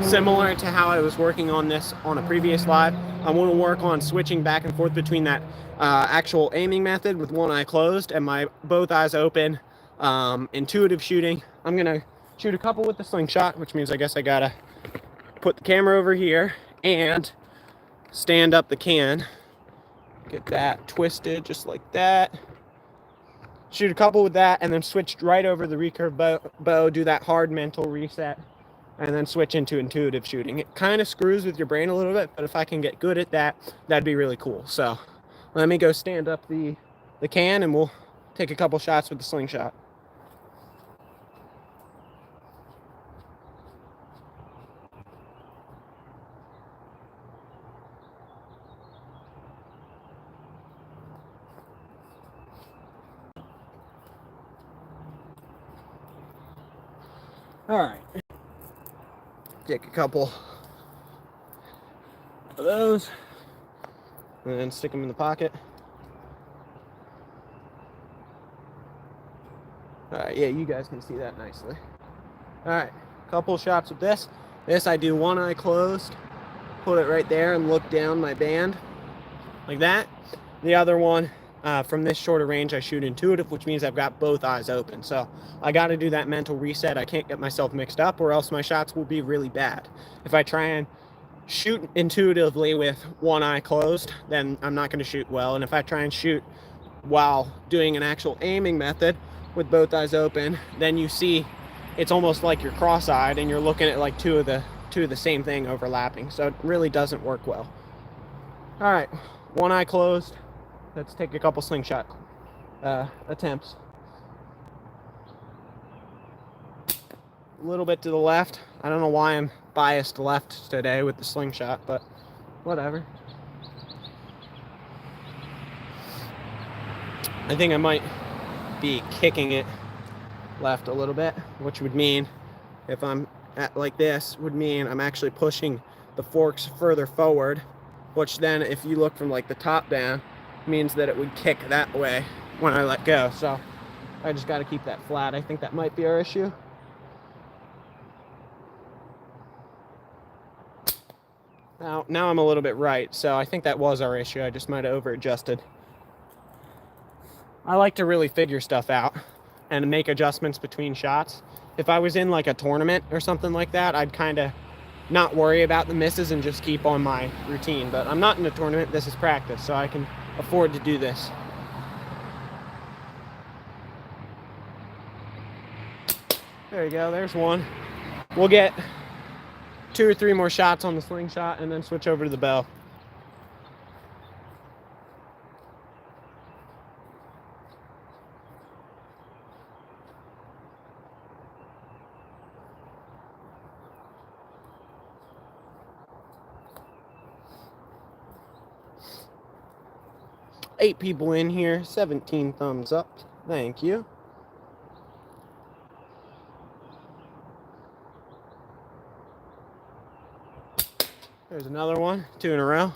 Similar to how I was working on this on a previous live, I want to work on switching back and forth between that actual aiming method with one eye closed and my both eyes open, intuitive shooting. I'm going to shoot a couple with the slingshot, which means I guess I got to put the camera over here and stand up the can, get that twisted just like that, shoot a couple with that, and then switch right over the recurve bow, do that hard mental reset, and then switch into intuitive shooting. It kind of screws with your brain a little bit, but if I can get good at that, that'd be really cool. So let me go stand up the can and we'll take a couple shots with the slingshot. All right, take a couple of those and then stick them in the pocket. All right, yeah, you guys can see that nicely. All right, couple shots with this. This I do one eye closed, put it right there and look down my band like that. The other one, from this shorter range, I shoot intuitive, which means I've got both eyes open. So I got to do that mental reset. I can't get myself mixed up or else my shots will be really bad. If I try and shoot intuitively with one eye closed, then I'm not going to shoot well. And if I try and shoot while doing an actual aiming method with both eyes open, then you see it's almost like you're cross-eyed and you're looking at like two of the same thing overlapping. So it really doesn't work well. All right, one eye closed. Let's take a couple slingshot attempts. A little bit to the left. I don't know why I'm biased left today with the slingshot, but whatever. I think I might be kicking it left a little bit, which would mean if I'm at like this, would mean I'm actually pushing the forks further forward, which then if you look from like the top down, means that it would kick that way when I let go. So I just got to keep that flat. I think that might be our issue. Now I'm a little bit right, so I think that was our issue. I just might have over adjusted. I like to really figure stuff out and make adjustments between shots. If I was in like a tournament or something like that, I'd kind of not worry about the misses and just keep on my routine. But I'm not in a tournament, this is practice, so I can afford to do this. There you go, there's one. We'll get 2 or 3 more shots on the slingshot and then switch over to the bow. Eight people in here, 17 thumbs up. Thank you. There's another one, 2 in a row.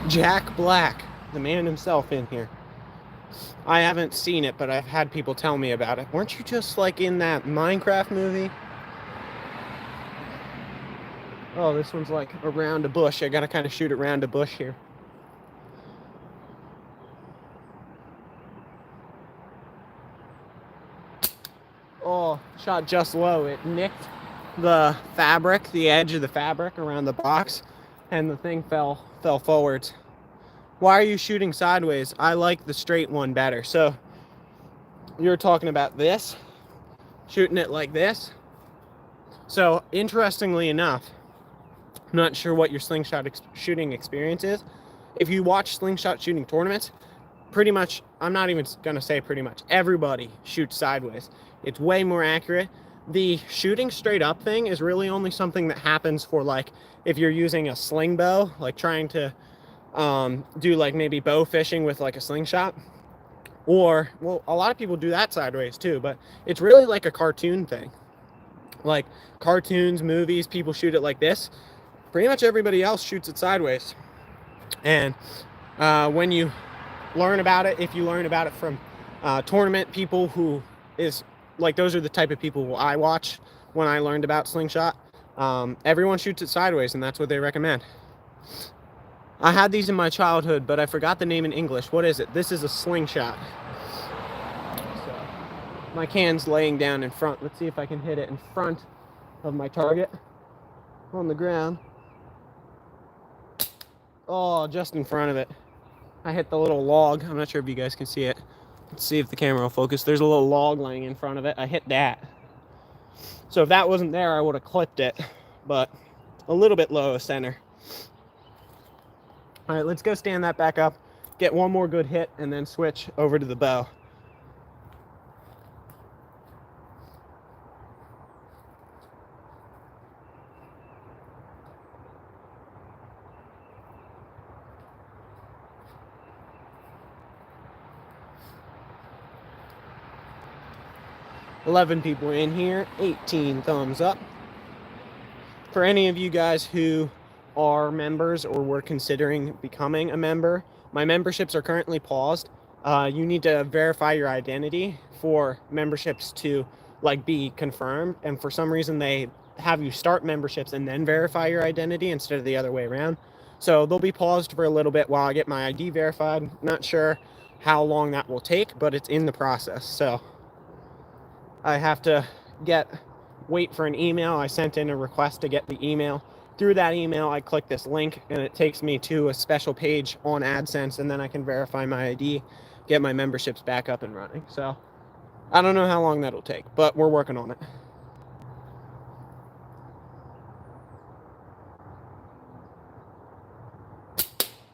Jack Black, the man himself in here. I haven't seen it, but I've had people tell me about it. Weren't you just like in that Minecraft movie? Oh, this one's like around a bush. I gotta kind of shoot around a bush here. Oh, shot just low. It nicked the fabric, the edge of the fabric around the box, and the thing fell forwards. Why are you shooting sideways? I like the straight one better. So you're talking about this, shooting it like this. So interestingly enough, I'm not sure what your slingshot shooting experience is. If you watch slingshot shooting tournaments, pretty much, I'm not even gonna say pretty much, everybody shoots sideways. It's way more accurate. The shooting straight up thing is really only something that happens for like, if you're using a sling bow, like trying to do like maybe bow fishing with like a slingshot, or, well, a lot of people do that sideways too, but it's really like a cartoon thing. Like cartoons, movies, people shoot it like this. Pretty much everybody else shoots it sideways. And when you learn about it, if you learn about it from tournament people who is like, those are the type of people who I watch when I learned about slingshot. Everyone shoots it sideways, and that's what they recommend. I had these in my childhood, but I forgot the name in English. What is it? This is a slingshot. So my can's laying down in front. Let's see if I can hit it in front of my target on the ground. Oh, just in front of it. I hit the little log. I'm not sure if you guys can see it. Let's see if the camera will focus. There's a little log laying in front of it. I hit that. So if that wasn't there, I would have clipped it, but a little bit low of center. All right, let's go stand that back up, get one more good hit, and then switch over to the bow. $11 people in here, 18 thumbs up. For any of you guys who are members or were considering becoming a member, my memberships are currently paused. You need to verify your identity for memberships to like be confirmed, and for some reason they have you start memberships and then verify your identity instead of the other way around. So they'll be paused for a little bit while I get my ID verified. Not sure how long that will take, but it's in the process. So I have to wait for an email. I sent in a request to get the email. Through that email, I click this link and it takes me to a special page on AdSense, and then I can verify my ID, get my memberships back up and running. So I don't know how long that'll take, but we're working on it.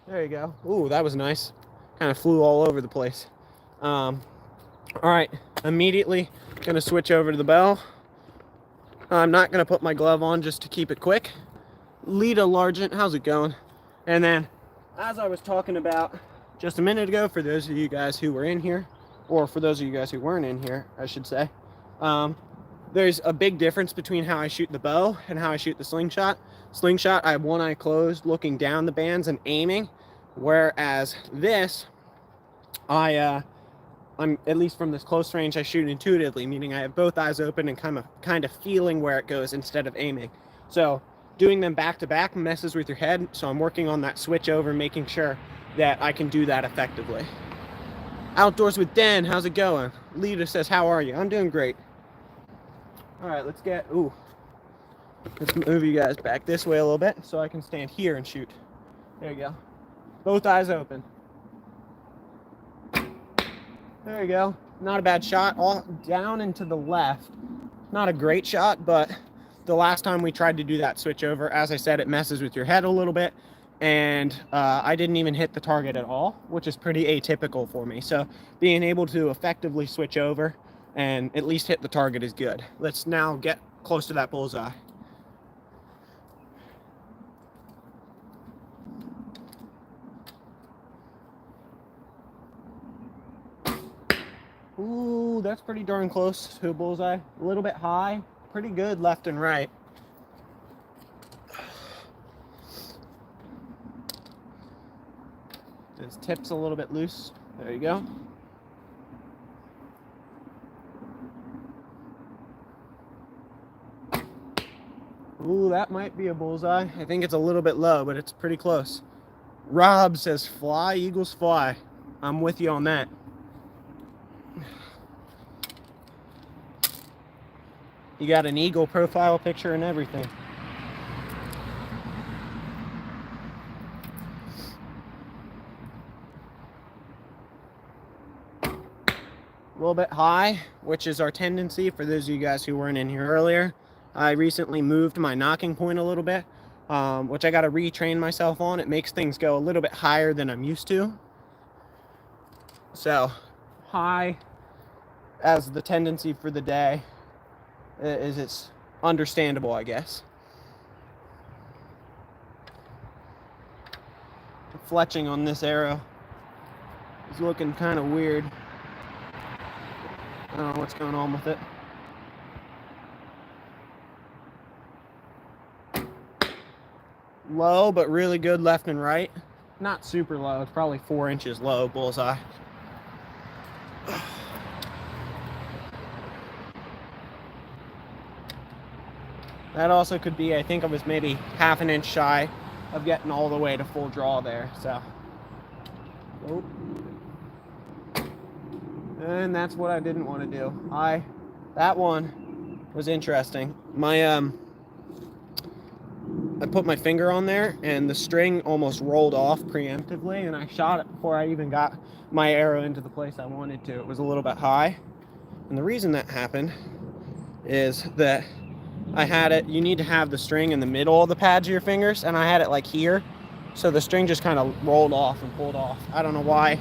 There you go. Ooh, that was nice. kind of flew all over the place. All right, immediately gonna switch over to the bow. I'm not gonna put my glove on just to keep it quick. Lita Largent, how's it going? And then, as I was talking about just a minute ago, for those of you guys who were in here, or for those of you guys who weren't in here, I should say, there's a big difference between how I shoot the bow and how I shoot the slingshot. Slingshot, I have one eye closed, looking down the bands and aiming, whereas this, I'm, at least from this close range, I shoot intuitively, meaning I have both eyes open and kind of feeling where it goes instead of aiming. So doing them back to back messes with your head, so I'm working on that switch over, making sure that I can do that effectively. Outdoors with Den, how's it going? Lita says, how are you? I'm doing great. All right, let's move you guys back this way a little bit so I can stand here and shoot. There you go. Both eyes open. There you go. Not a bad shot. All down and to the left. Not a great shot, but the last time we tried to do that switch over, as I said, it messes with your head a little bit, and I didn't even hit the target at all, which is pretty atypical for me. So being able to effectively switch over and at least hit the target is good. Let's now get close to that bullseye. Ooh, that's pretty darn close to a bullseye. A little bit high, pretty good left and right. This tip's a little bit loose. There you go. Ooh, that might be a bullseye. I think it's a little bit low, but it's pretty close. Rob says, fly, Eagles fly. I'm with you on that. You got an eagle profile picture and everything. A little bit high, which is our tendency for those of you guys who weren't in here earlier. I recently moved my knocking point a little bit, which I got to retrain myself on. It makes things go a little bit higher than I'm used to. So high as the tendency for the day is it's understandable, I guess. The fletching on this arrow is looking kind of weird. I don't know what's going on with it. Low, but really good left and right. Not super low, it's probably 4 inches low, bullseye. That also could be, I think I was maybe half an inch shy of getting all the way to full draw there, so. Oh. And that's what I didn't want to do. That one was interesting. I put my finger on there and the string almost rolled off preemptively, and I shot it before I even got my arrow into the place I wanted to. It was a little bit high. And the reason that happened is that I had it, you need to have the string in the middle of the pads of your fingers, and I had it like here. So the string just kind of rolled off and pulled off. I don't know why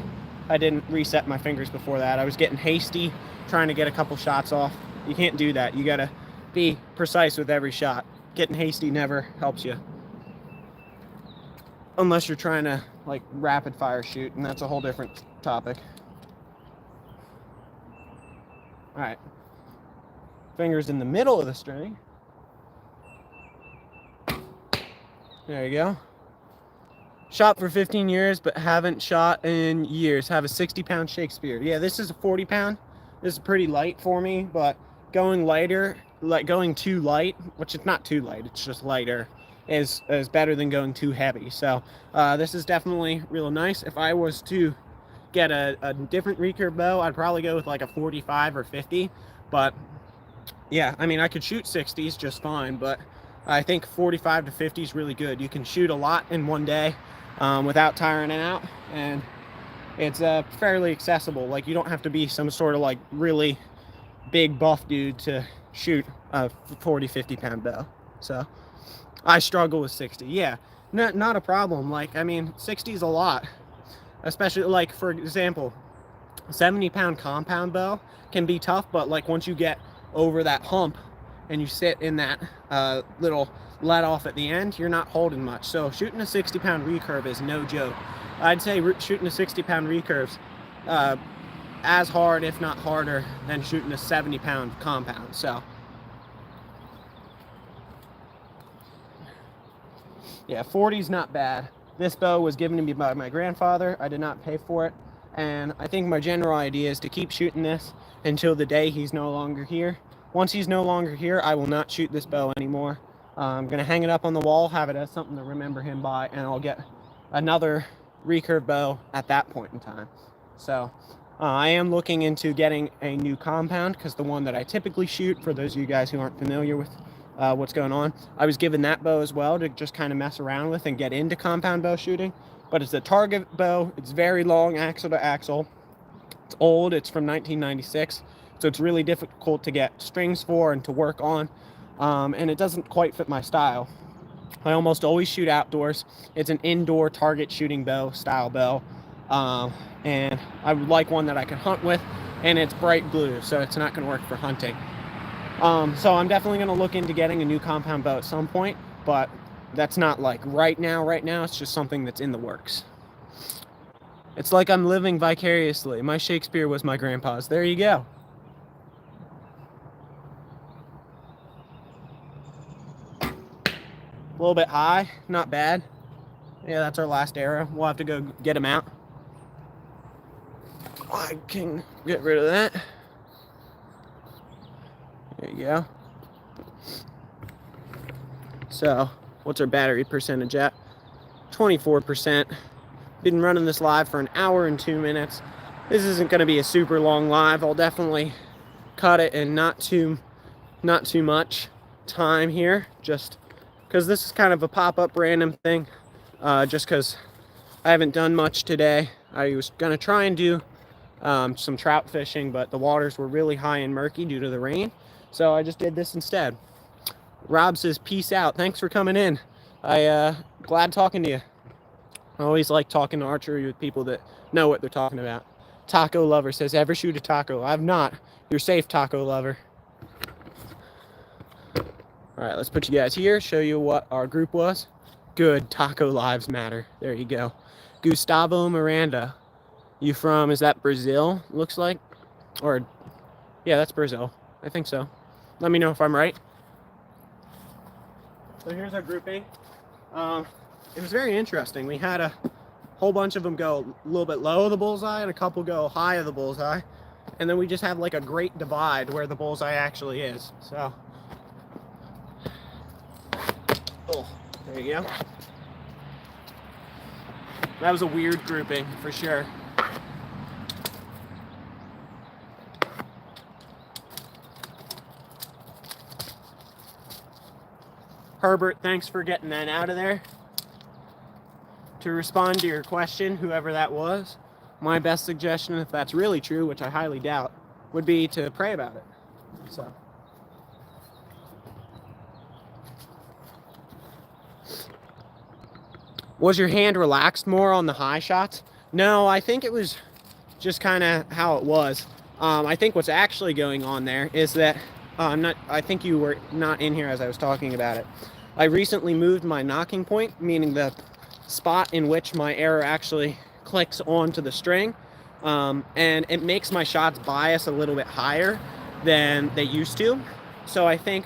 I didn't reset my fingers before that. I was getting hasty, trying to get a couple shots off. You can't do that. You gotta be precise with every shot. Getting hasty never helps you. Unless you're trying to like rapid fire shoot, and that's a whole different topic. All right. Fingers in the middle of the string. There you go. Shot for 15 years, but haven't shot in years. Have a 60-pound Shakespeare. Yeah, this is a 40-pound. This is pretty light for me, but going lighter, like going too light, which is not too light, it's just lighter, is better than going too heavy. So this is definitely real nice. If I was to get a different recurve bow, I'd probably go with like a 45 or 50. But yeah, I mean, I could shoot 60s just fine, but I think 45 to 50 is really good. You can shoot a lot in one day without tiring out, and it's fairly accessible. Like, you don't have to be some sort of like really big buff dude to shoot a 40-50 pound bow. So I struggle with 60. Yeah, not a problem. Like, I mean, 60 is a lot. especially like, for example, 70-pound compound bow can be tough, but like once you get over that hump and you sit in that little let off at the end, you're not holding much. So shooting a 60-pound recurve is no joke. I'd say shooting a 60-pound recurve's as hard, if not harder, than shooting a 70-pound compound. So yeah, 40's not bad. This bow was given to me by my grandfather. I did not pay for it. And I think my general idea is to keep shooting this until the day he's no longer here. Once he's no longer here, I will not shoot this bow anymore. I'm going to hang it up on the wall, have it as something to remember him by, and I'll get another recurve bow at that point in time. So I am looking into getting a new compound, because the one that I typically shoot, for those of you guys who aren't familiar with what's going on, I was given that bow as well to just kind of mess around with and get into compound bow shooting. But it's a target bow. It's very long, axle to axle. It's old. It's from 1996. So it's really difficult to get strings for and to work on. And it doesn't quite fit my style. I almost always shoot outdoors. It's an indoor target shooting bow, style bow. And I would like one that I can hunt with. And it's bright blue, so it's not going to work for hunting. So I'm definitely going to look into getting a new compound bow at some point. But that's not like right now. It's just something that's in the works. It's like I'm living vicariously. My Shakespeare was my grandpa's. There you go. A little bit high, not bad. Yeah, that's our last arrow. We'll have to go get him out. I can get rid of that. There you go. So, what's our battery percentage at? 24%. Been running this live for an hour and 2 minutes. This isn't going to be a super long live. I'll definitely cut it in not too much time here, just because this is kind of a pop-up random thing. Just because I haven't done much today. I was going to try and do some trout fishing, but the waters were really high and murky due to the rain. So I just did this instead. Rob says, peace out. Thanks for coming in. Glad talking to you. I always like talking to archery with people that know what they're talking about. Taco Lover says, ever shoot a taco? I've not. You're safe, Taco Lover. All right, let's put you guys here, show you what our group was. Good, Taco Lives Matter. There you go. Gustavo Miranda. You from, is that Brazil, looks like? Or, yeah, that's Brazil. I think so. Let me know if I'm right. So here's our grouping. It was very interesting. We had a whole bunch of them go a little bit low of the bullseye and a couple go high of the bullseye. And then we just have like a great divide where the bullseye actually is. So, oh, there you go. That was a weird grouping for sure. Herbert, thanks for getting that out of there. To respond to your question, whoever that was, my best suggestion, if that's really true, which I highly doubt, would be to pray about it. So, was your hand relaxed more on the high shots? No, I think it was just kind of how it was. I think what's actually going on there is that I think you were not in here as I was talking about it. I recently moved my knocking point, meaning the spot in which my arrow actually clicks onto the string, and it makes my shots bias a little bit higher than they used to. So I think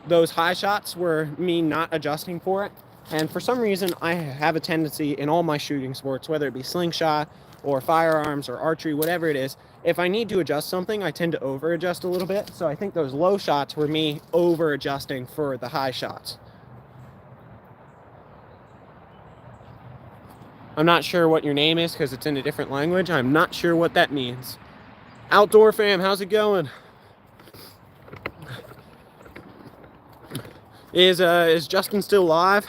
those high shots were me not adjusting for it. And for some reason, I have a tendency in all my shooting sports, whether it be slingshot or firearms or archery, whatever it is, if I need to adjust something, I tend to over adjust a little bit. So I think those low shots were me over adjusting for the high shots. I'm not sure what your name is because it's in a different language. I'm not sure what that means. Outdoor fam, how's it going? Is Justin still live?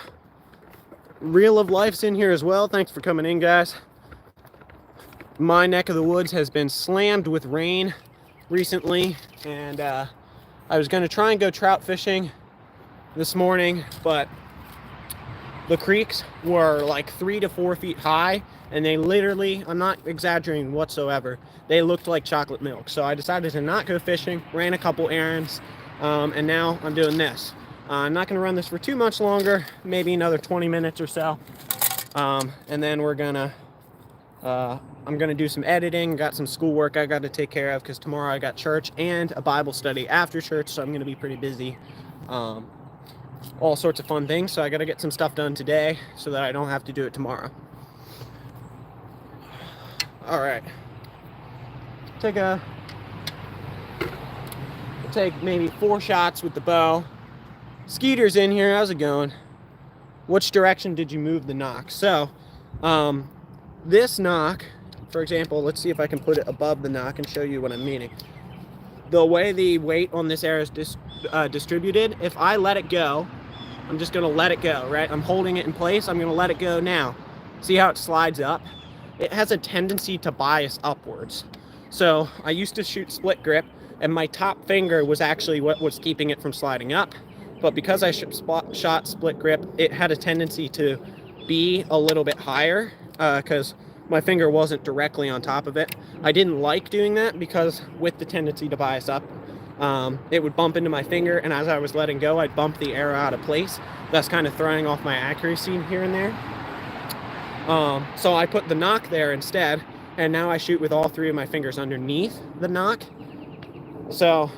Real of Life's in here as well. Thanks for coming in, guys. My neck of the woods has been slammed with rain recently, and I was going to try and go trout fishing this morning, but The creeks were like 3 to 4 feet high, and they literally, I'm not exaggerating whatsoever, they looked like chocolate milk. So I decided to not go fishing, ran a couple errands, and now I'm doing this. I'm not going to run this for too much longer, maybe another 20 minutes or so. And then I'm gonna do some editing. Got some schoolwork I got to take care of because tomorrow I got church and a Bible study after church, so I'm gonna be pretty busy. All sorts of fun things, so I got to get some stuff done today so that I don't have to do it tomorrow. All right, take maybe 4 shots with the bow. Skeeter's in here. How's it going? Which direction did you move the nock? So this nock, for example, let's see if I can put it above the nock and show you what I'm meaning. The way the weight on this arrow is distributed, if I let it go, I'm just going to let it go, right? I'm holding it in place. I'm going to let it go now. See how it slides up? It has a tendency to bias upwards. So I used to shoot split grip, and my top finger was actually what was keeping it from sliding up. But because I shot split grip, it had a tendency to be a little bit higher because my finger wasn't directly on top of it. I didn't like doing that because with the tendency to bias up, it would bump into my finger, and as I was letting go, I'd bump the arrow out of place, thus kind of throwing off my accuracy here and there. So I put the nock there instead, and now I shoot with all 3 of my fingers underneath the nock. So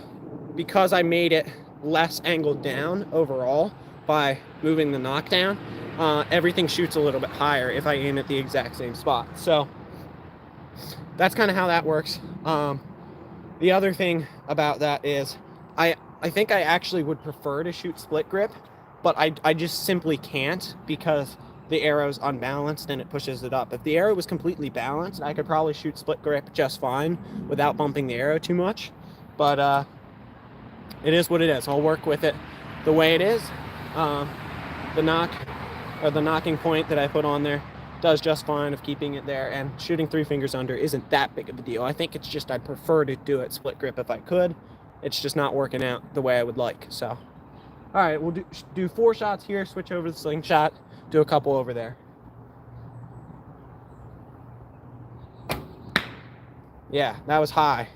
because I made it less angled down overall by moving the nock down, everything shoots a little bit higher if I aim at the exact same spot. So that's kind of how that works. The other thing about that is I think I actually would prefer to shoot split grip, but I just simply can't because the arrow's unbalanced and it pushes it up. If the arrow was completely balanced, I could probably shoot split grip just fine without bumping the arrow too much. But it is what it is. I'll work with it the way it is. The nock, or the nocking point that I put on there, does just fine of keeping it there, and shooting 3 fingers under isn't that big of a deal. I think it's just I'd prefer to do it split grip if I could. It's just not working out the way I would like. So, all right, we'll do 4 shots here, switch over to the slingshot, do a couple over there. Yeah, that was high.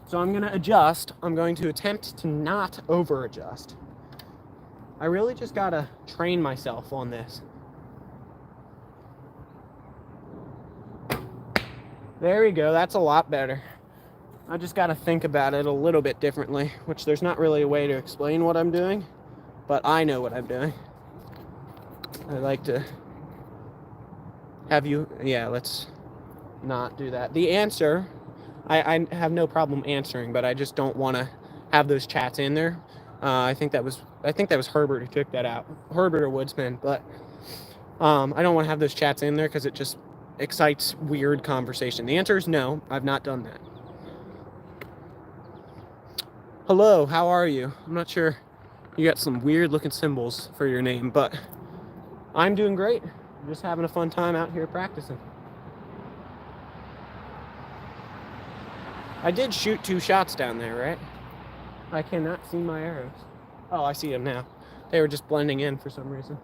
So I'm going to adjust. I'm going to attempt to not over adjust. I really just got to train myself on this. There we go. That's a lot better. I just got to think about it a little bit differently, which there's not really a way to explain what I'm doing, but I know what I'm doing. I like to have you, yeah, let's not do that. The answer, I have no problem answering, but I just don't want to have those chats in there. I think that was Herbert who took that out. Herbert or Woodsman, but I don't want to have those chats in there because it just excites weird conversation. The answer is no, I've not done that. Hello, how are you? I'm not sure. You got some weird looking symbols for your name, but I'm doing great. I'm just having a fun time out here practicing. I did shoot 2 shots down there, right? I cannot see my arrows. Oh, I see them now. They were just blending in for some reason.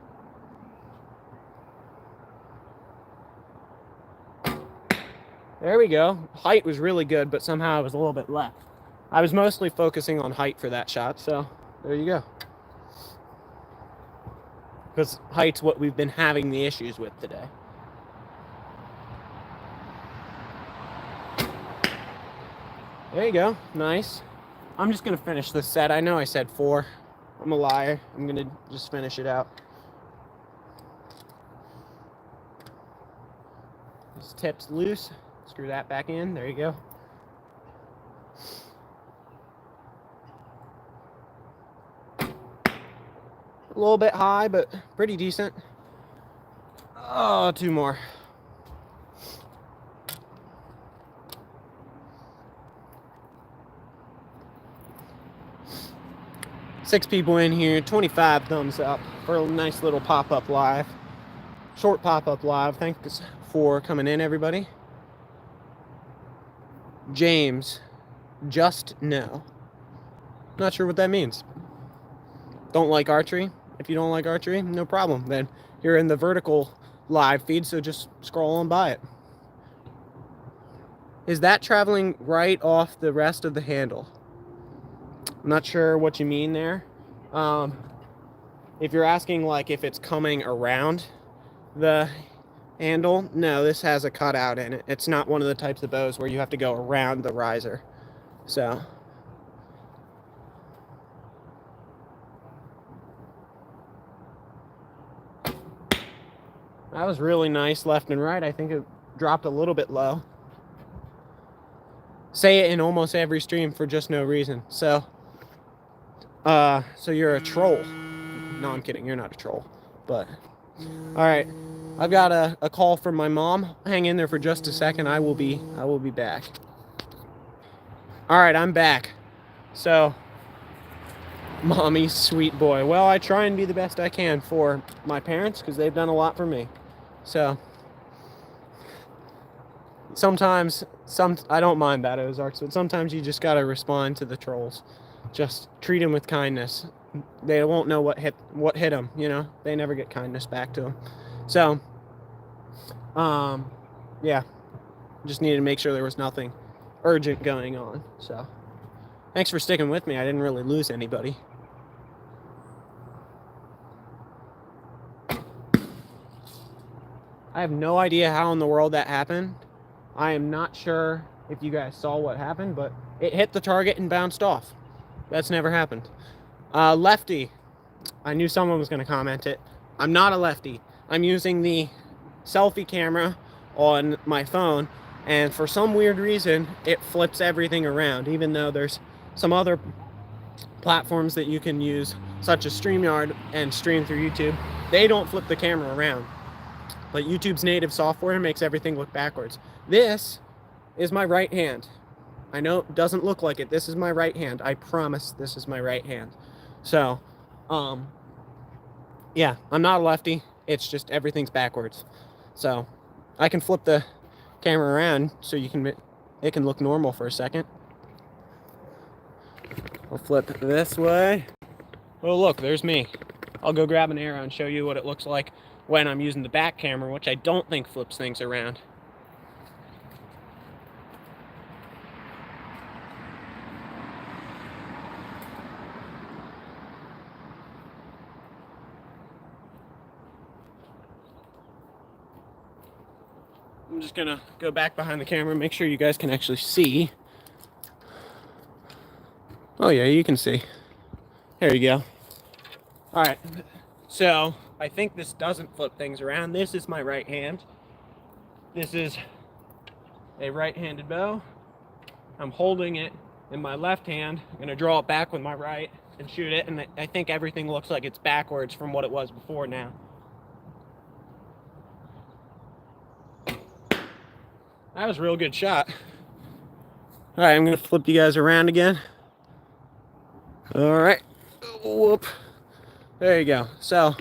There we go. Height was really good, but somehow I was a little bit left. I was mostly focusing on height for that shot, so there you go. Because height's what we've been having the issues with today. There you go. Nice. I'm just going to finish this set. I know I said 4. I'm a liar. I'm going to just finish it out. This tip's loose. Screw that back in. There you go. A little bit high, but pretty decent. Oh, 2 more. Six people in here, 25 thumbs up for a nice little pop-up live. Short pop-up live. Thanks for coming in, everybody. James, just no. Not sure what that means. Don't like archery? If you don't like archery, no problem. Then you're in the vertical live feed, so just scroll on by it. Is that traveling right off the rest of the handle? I'm not sure what you mean there. If you're asking like if it's coming around the handle, no, this has a cutout in it. It's not one of the types of bows where you have to go around the riser. So that was really nice left and right. I think it dropped a little bit low. Say it in almost every stream for just no reason. So you're a troll. No, I'm kidding. You're not a troll. But all right, I've got a call from my mom. Hang in there for just a second. I will be back. All right, I'm back. So, mommy, sweet boy. Well, I try and be the best I can for my parents because they've done a lot for me. So sometimes I don't mind that, Ozarks, but sometimes you just gotta respond to the trolls. Just treat them with kindness. They won't know what hit them, you know. They never get kindness back to them. So, yeah, just needed to make sure there was nothing urgent going on. So, thanks for sticking with me. I didn't really lose anybody. I have no idea how in the world that happened. I am not sure if you guys saw what happened, but it hit the target and bounced off. That's never happened. Lefty. I knew someone was going to comment it. I'm not a lefty. I'm using the selfie camera on my phone, and for some weird reason, it flips everything around, even though there's some other platforms that you can use, such as StreamYard and stream through YouTube. They don't flip the camera around. But YouTube's native software makes everything look backwards. This is my right hand. I know it doesn't look like it. This is my right hand. I promise this is my right hand. So, yeah, I'm not a lefty. It's just everything's backwards. So, I can flip the camera around so it can look normal for a second. I'll flip it this way. Oh, look, there's me. I'll go grab an arrow and show you what it looks like when I'm using the back camera, which I don't think flips things around. I'm just gonna go back behind the camera and make sure you guys can actually see. Oh yeah, you can see. There you go. All right, so I think this doesn't flip things around. This is my right hand. This is a right-handed bow. I'm holding it in my left hand. I'm gonna draw it back with my right and shoot it, and I think everything looks like it's backwards from what it was before now. That was a real good shot. All right, I'm gonna flip you guys around again. All right, whoop. There you go. So,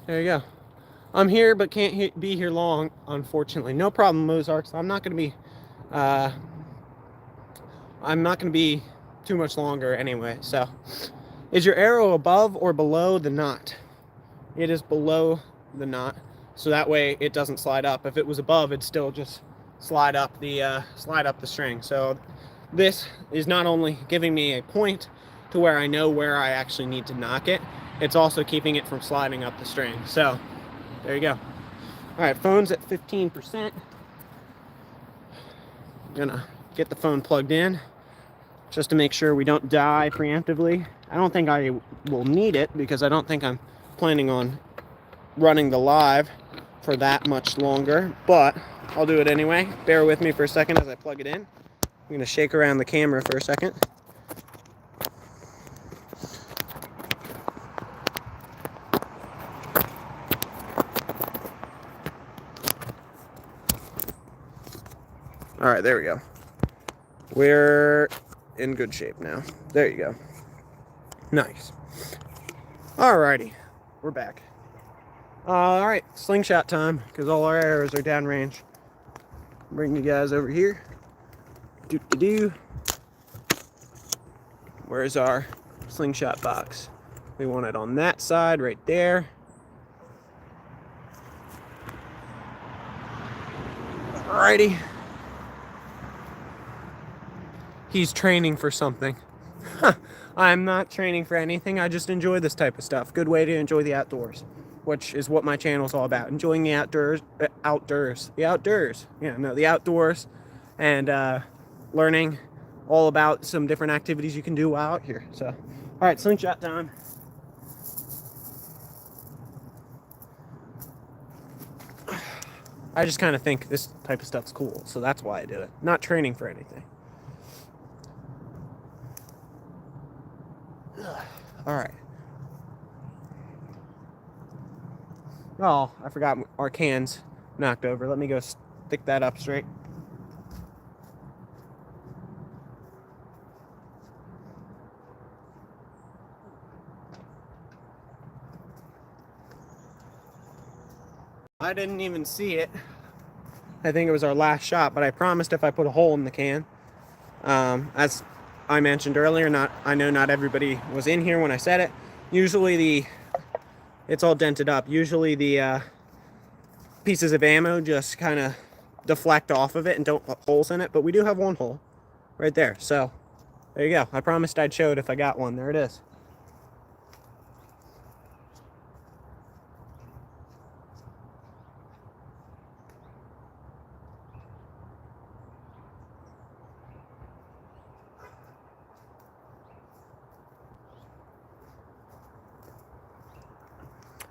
there you go. I'm here, but can't be here long, unfortunately. No problem, Ozarks. I'm not gonna be too much longer anyway. So, is your arrow above or below the knot? It is below the knot, so that way it doesn't slide up. If it was above, it'd still just slide up the string. So, this is not only giving me a point to where I know where I actually need to knock it, it's also keeping it from sliding up the string. So, there you go. All right, phone's at 15%. I'm gonna get the phone plugged in just to make sure we don't die preemptively. I don't think I will need it because I don't think I'm planning on running the live for that much longer, but I'll do it anyway. Bear with me for a second as I plug it in. I'm gonna shake around the camera for a second. All right, there we go. We're in good shape now. There you go. Nice. All righty, we're back. All right, slingshot time, because all our arrows are downrange. Bring you guys over here. Do-do-do. Where's our slingshot box? We want it on that side right there. Alrighty. He's training for something. I'm not training for anything. I just enjoy this type of stuff. Good way to enjoy the outdoors, which is what my channel is all about. Enjoying the outdoors. The outdoors, and learning all about some different activities you can do while out here. So, all right, slingshot time. I just kind of think this type of stuff's cool, so that's why I do it. Not training for anything. All right. Oh, I forgot our can's knocked over. Let me go stick that up straight. I didn't even see it. I think it was our last shot, but I promised if I put a hole in the can. As I mentioned earlier, I know not everybody was in here when I said it. Usually it's all dented up. Usually the pieces of ammo just kind of deflect off of it and don't put holes in it, but we do have one hole right there. So there you go. I promised I'd show it if I got one. There it is.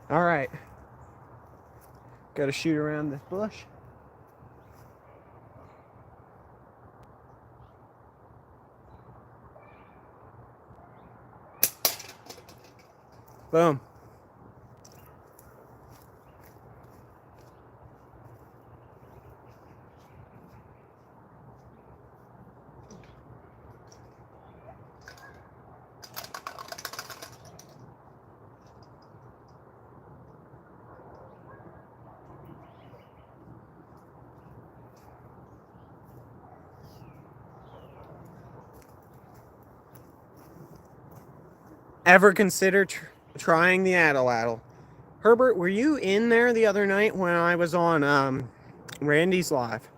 All right. Got to shoot around this bush. Boom. Ever consider trying the atlatl? Herbert, were you in there the other night when I was on Randy's live?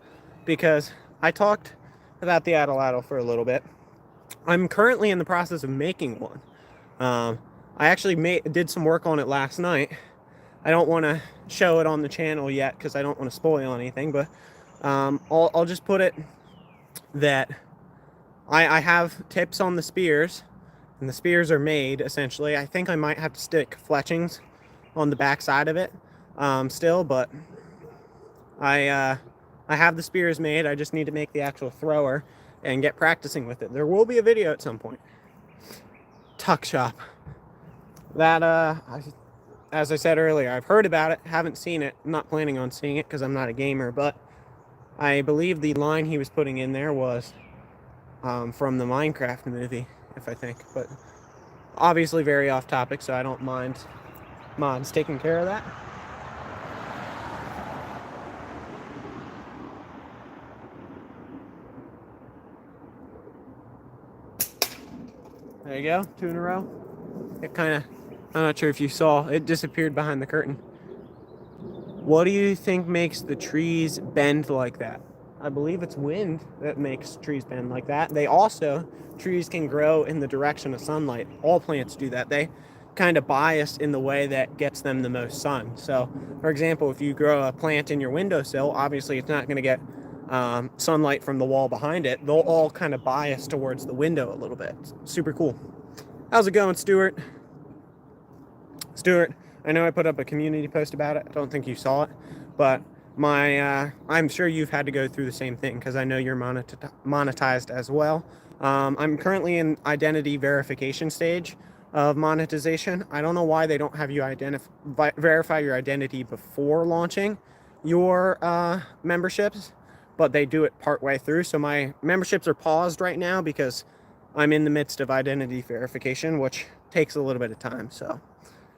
Because I talked about the atlatl for a little bit. I'm currently in the process of making one. I actually did some work on it last night. I don't want to show it on the channel yet because I don't want to spoil anything, but I'll just put it that I have tips on the spears, and the spears are made essentially. I think I might have to stick fletchings on the back side of it still, but I have the spears made. I just need to make the actual thrower and get practicing with it. There will be a video at some point. Tuck shop. That as I said earlier, I've heard about it, haven't seen it. I'm not planning on seeing it because I'm not a gamer, but I believe the line he was putting in there was from the Minecraft movie, if I think. But obviously very off topic, so I don't mind mods taking care of that. There you go, 2 in a row. It kind of, I'm not sure if you saw, it disappeared behind the curtain. What do you think makes the trees bend like that? I believe it's wind that makes trees bend like that. Trees can grow in the direction of sunlight. All plants do that. They kind of bias in the way that gets them the most sun. So, for example, if you grow a plant in your windowsill, obviously it's not going to get sunlight from the wall behind it. They'll all kind of bias towards the window a little bit. It's super cool. How's it going, Stuart? Stuart, I know I put up a community post about it. I don't think you saw it, but I'm sure you've had to go through the same thing because I know you're monetized as well. I'm currently in identity verification stage of monetization. I don't know why they don't have you verify your identity before launching your memberships, but they do it partway through. So my memberships are paused right now because I'm in the midst of identity verification, which takes a little bit of time. So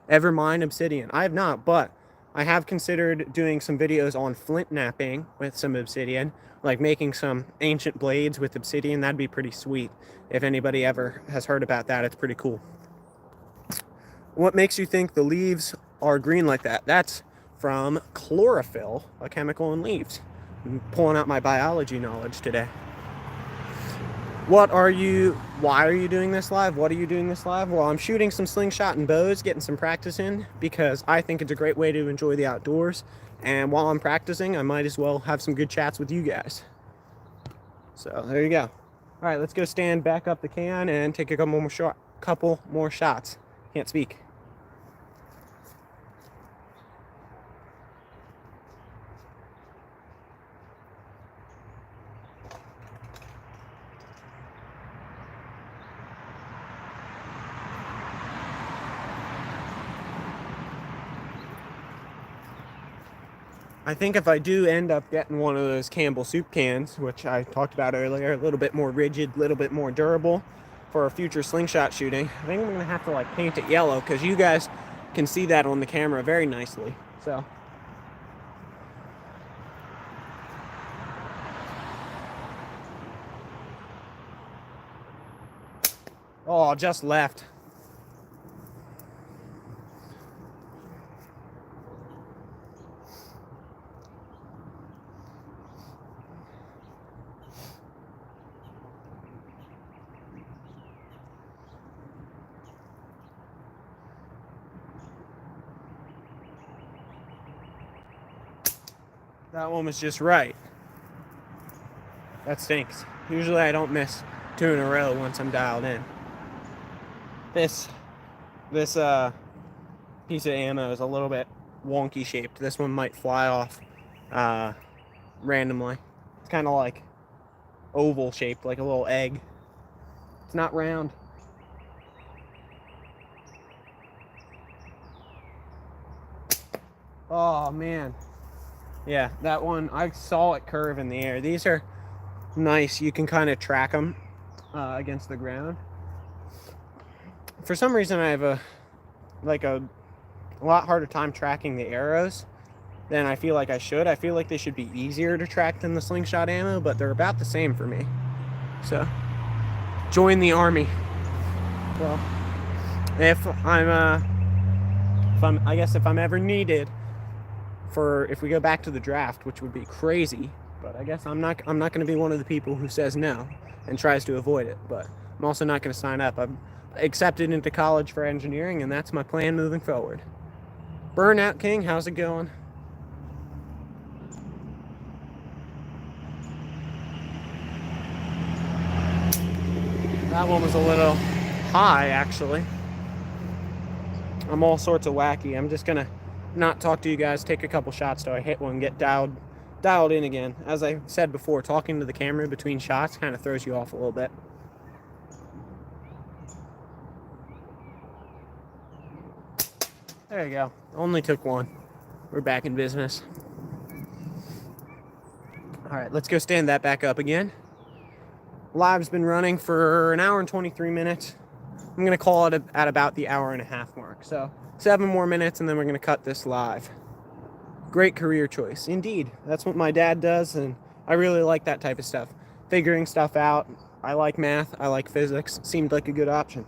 ever mind obsidian? I have not, but I have considered doing some videos on flint knapping with some obsidian, like making some ancient blades with obsidian. That'd be pretty sweet. If anybody ever has heard about that, it's pretty cool. What makes you think the leaves are green like that? That's from chlorophyll, a chemical in leaves. I'm pulling out my biology knowledge today. Why are you doing this live? What are you doing this live? Well, I'm shooting some slingshot and bows, getting some practice in, because I think it's a great way to enjoy the outdoors. And while I'm practicing, I might as well have some good chats with you guys. So there you go. All right, let's go stand back up the can and take a couple more shots. Can't speak. I think if I do end up getting one of those Campbell soup cans, which I talked about earlier, a little bit more rigid, a little bit more durable for a future slingshot shooting, I think I'm gonna have to like paint it yellow, because you guys can see that on the camera very nicely. So oh, just left. That one was just right. That stinks. Usually I don't miss 2 in a row once I'm dialed in. This piece of ammo is a little bit wonky shaped. This one might fly off randomly. It's kind of like oval shaped, like a little egg. It's not round. Oh man. Yeah, that one, I saw it curve in the air. These are nice. You can kind of track them against the ground. For some reason, I have a lot harder time tracking the arrows than I feel like I should. I feel like they should be easier to track than the slingshot ammo, but they're about the same for me. So, join the army. Well, if I'm ever needed if we go back to the draft, which would be crazy, but I guess I'm not going to be one of the people who says no and tries to avoid it. But I'm also not going to sign up. I'm accepted into college for engineering, and that's my plan moving forward. Burnout King, how's it going? That one was a little high, actually. I'm all sorts of wacky. I'm just gonna not talk to you guys, take a couple shots till I hit one, get dialed in again. As I said before, talking to the camera between shots kind of throws you off a little bit. There you go. Only took one. We're back in business. All right, let's go stand that back up again. Live's been running for an hour and 23 minutes. I'm gonna call it at about the hour and a half mark. So 7 more minutes and then we're gonna cut this live. Great career choice. Indeed, that's what my dad does, and I really like that type of stuff. Figuring stuff out. I like math, I like physics. Seemed like a good option.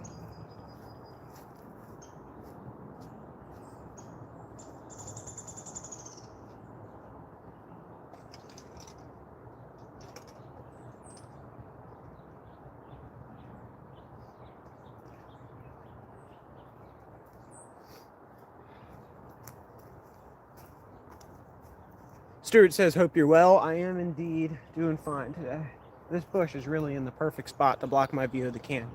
Stuart says, hope you're well. I am indeed doing fine today. This bush is really in the perfect spot to block my view of the can.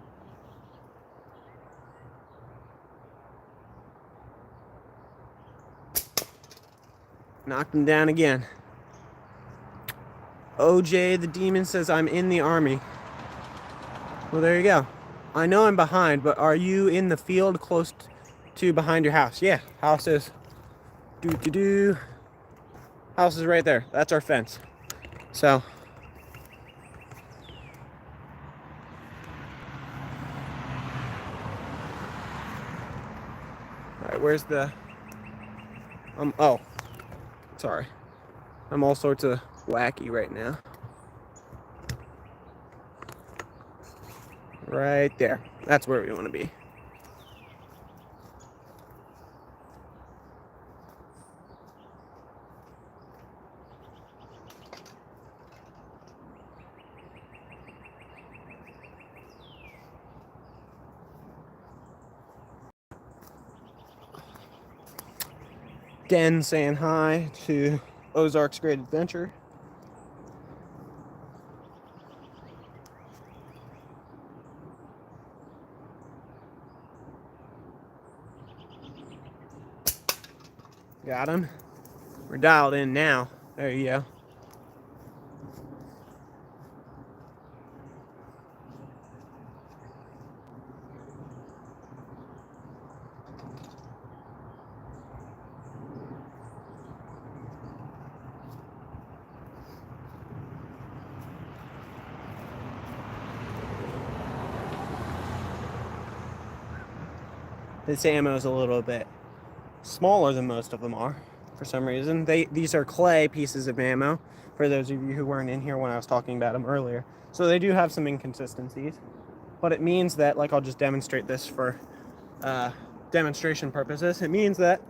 Knocked him down again. OJ the Demon says, I'm in the army. Well, there you go. I know I'm behind, but are you in the field close to behind your house? Yeah, house is house is right there. That's our fence. So all right, where's the oh, sorry. I'm all sorts of wacky right now. Right there. That's where we want to be. Again, saying hi to Ozark's Great Adventure. Got him. We're dialed in now. There you go. This ammo is a little bit smaller than most of them are for some reason. These are clay pieces of ammo, for those of you who weren't in here when I was talking about them earlier. So they do have some inconsistencies, but it means that, like, I'll just demonstrate this for demonstration purposes. It means that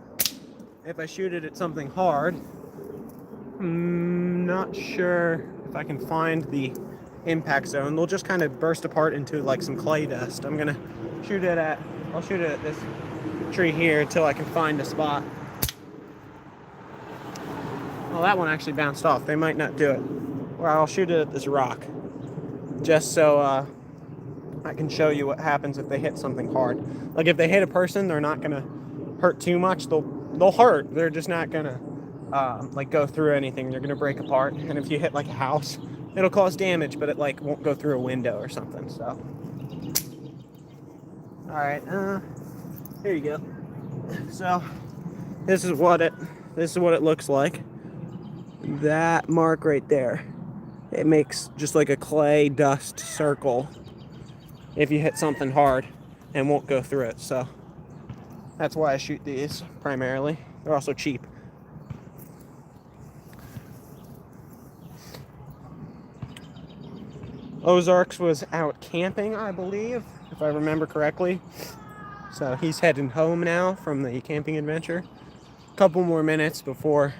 if I shoot it at something hard, I'm not sure if I can find the impact zone. They'll just kind of burst apart into like some clay dust. I'm gonna shoot it at, I'll shoot it at this tree here until I can find a spot. Well, that one actually bounced off. They might not do it. Or I'll shoot it at this rock, just so I can show you what happens if they hit something hard. Like if they hit a person, they're not gonna hurt too much. They'll hurt. They're just not gonna like go through anything. They're gonna break apart. And if you hit like a house, it'll cause damage, but it like won't go through a window or something. So, all right, here you go. So this is what it looks like. That mark right there, it makes just like a clay dust circle if you hit something hard and won't go through it. So that's why I shoot these primarily. They're also cheap. Ozarks was out camping, I believe, if I remember correctly. So he's heading home now from the camping adventure. A couple more minutes before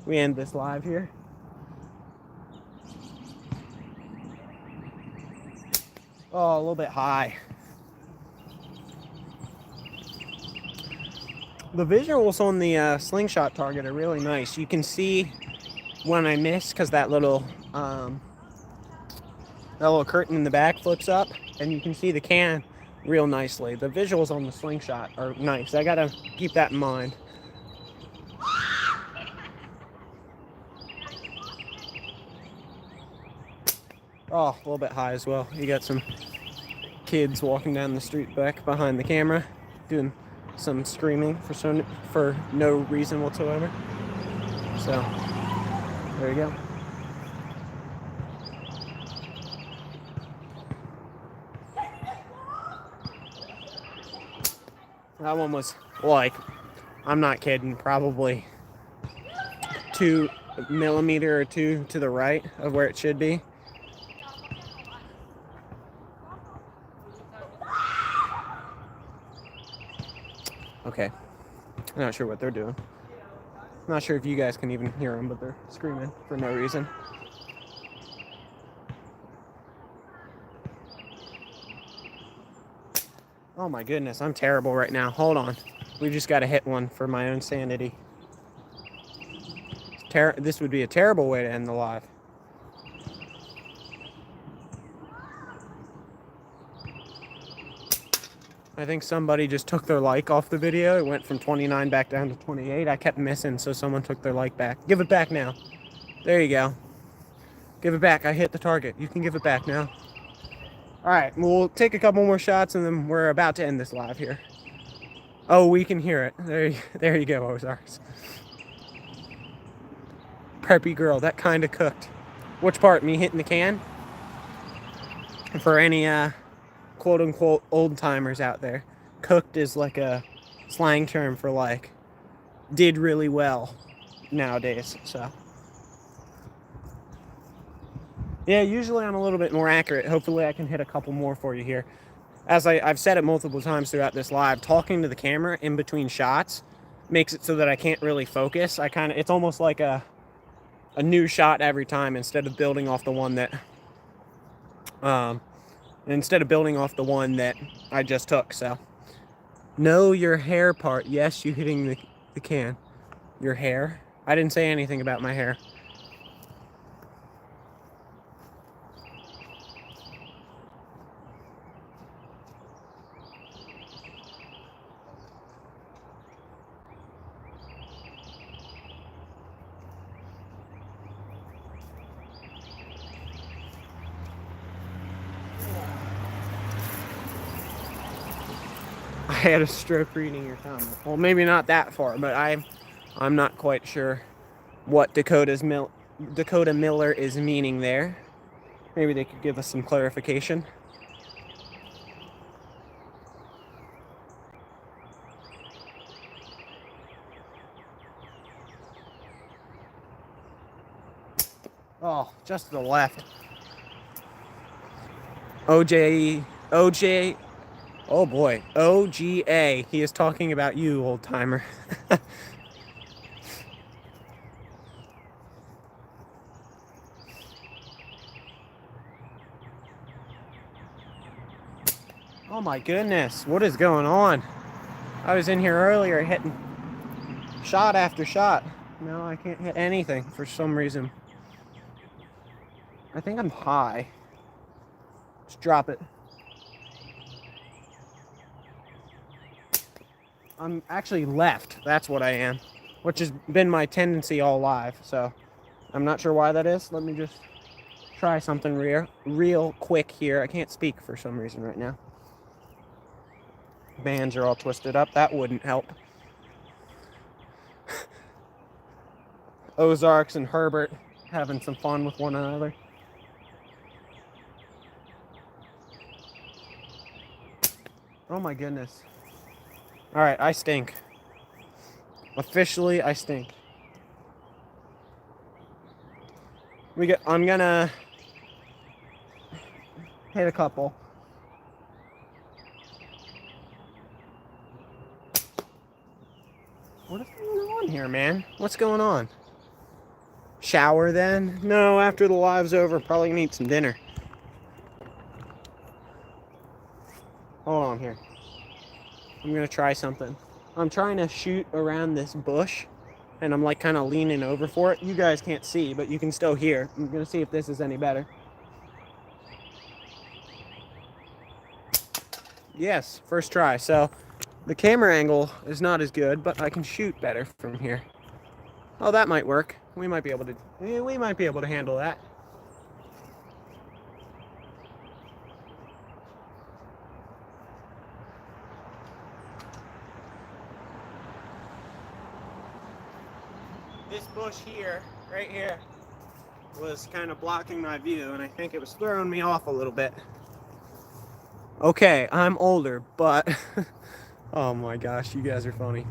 we end this live here. Oh, a little bit high. The visuals on the Slingshot target are really nice. You can see when I miss because that little curtain in the back flips up, and you can see the can real nicely. The visuals on the Slingshot are nice. I gotta keep that in mind. Oh, a little bit high as well. You got some kids walking down the street back behind the camera, doing some screaming for no reason whatsoever. So, there you go. That one was like, I'm not kidding, probably 2 millimeter or 2 to the right of where it should be. Okay, I'm not sure what they're doing. I'm not sure if you guys can even hear them, but they're screaming for no reason. Oh my goodness, I'm terrible right now. Hold on. We just got to hit one for my own sanity. This would be a terrible way to end the live. I think somebody just took their like off the video. It went from 29 back down to 28. I kept missing, so someone took their like back. Give it back now. There you go. Give it back. I hit the target. You can give it back now. All right, we'll take a couple more shots, and then we're about to end this live here. Oh, we can hear it. There you go, Ozarks. Preppy girl, that kind of cooked. Which part? Me hitting the can? For any quote-unquote old-timers out there, cooked is like a slang term for like did really well nowadays. So yeah, usually I'm a little bit more accurate. Hopefully I can hit a couple more for you here. As I've said it multiple times throughout this live, talking to the camera in between shots makes it so that I can't really focus. It's almost like a new shot every time instead of building off the one that I just took. So know your hair part. Yes, you hitting the can. your hair. I didn't say anything about my hair. I had a stroke reading your comment. Well, maybe not that far, but I'm not quite sure what Dakota Miller is meaning there. Maybe they could give us some clarification. Oh, just to the left. OJ, oh boy, OGA. He is talking about you, old timer. Oh my goodness, what is going on? I was in here earlier hitting shot after shot. Now I can't hit anything for some reason. I think I'm high. Just drop it. I'm actually left. That's what I am, which has been my tendency all live. So I'm not sure why that is. Let me just try something real quick here. I can't speak for some reason right now. Bands are all twisted up. That wouldn't help. Ozarks and Herbert having some fun with one another. Oh my goodness. All right, I stink. Officially, I stink. I'm gonna hit a couple. What is going on here, man? What's going on? Shower then? No, after the live's over, probably gonna eat some dinner. Hold on here. I'm gonna try something. I'm trying to shoot around this bush, and I'm like kind of leaning over for it. You guys can't see, but you can still hear. I'm gonna see if this is any better. Yes, first try. So the camera angle is not as good, but I can shoot better from here. Oh, that might work. We might be able to handle that. This bush here, right here, was kind of blocking my view, and I think it was throwing me off a little bit. Okay, I'm older, but oh my gosh, you guys are funny.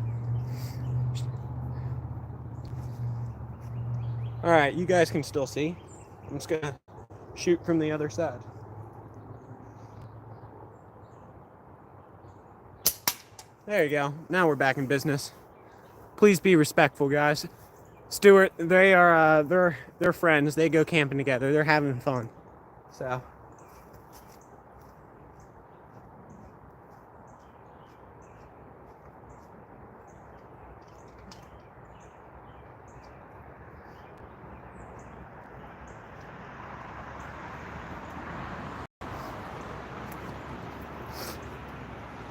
All right, you guys can still see. I'm just gonna shoot from the other side. There you go. Now we're back in business. Please be respectful, guys. Stuart, they are they're friends. They go camping together. They're having fun. So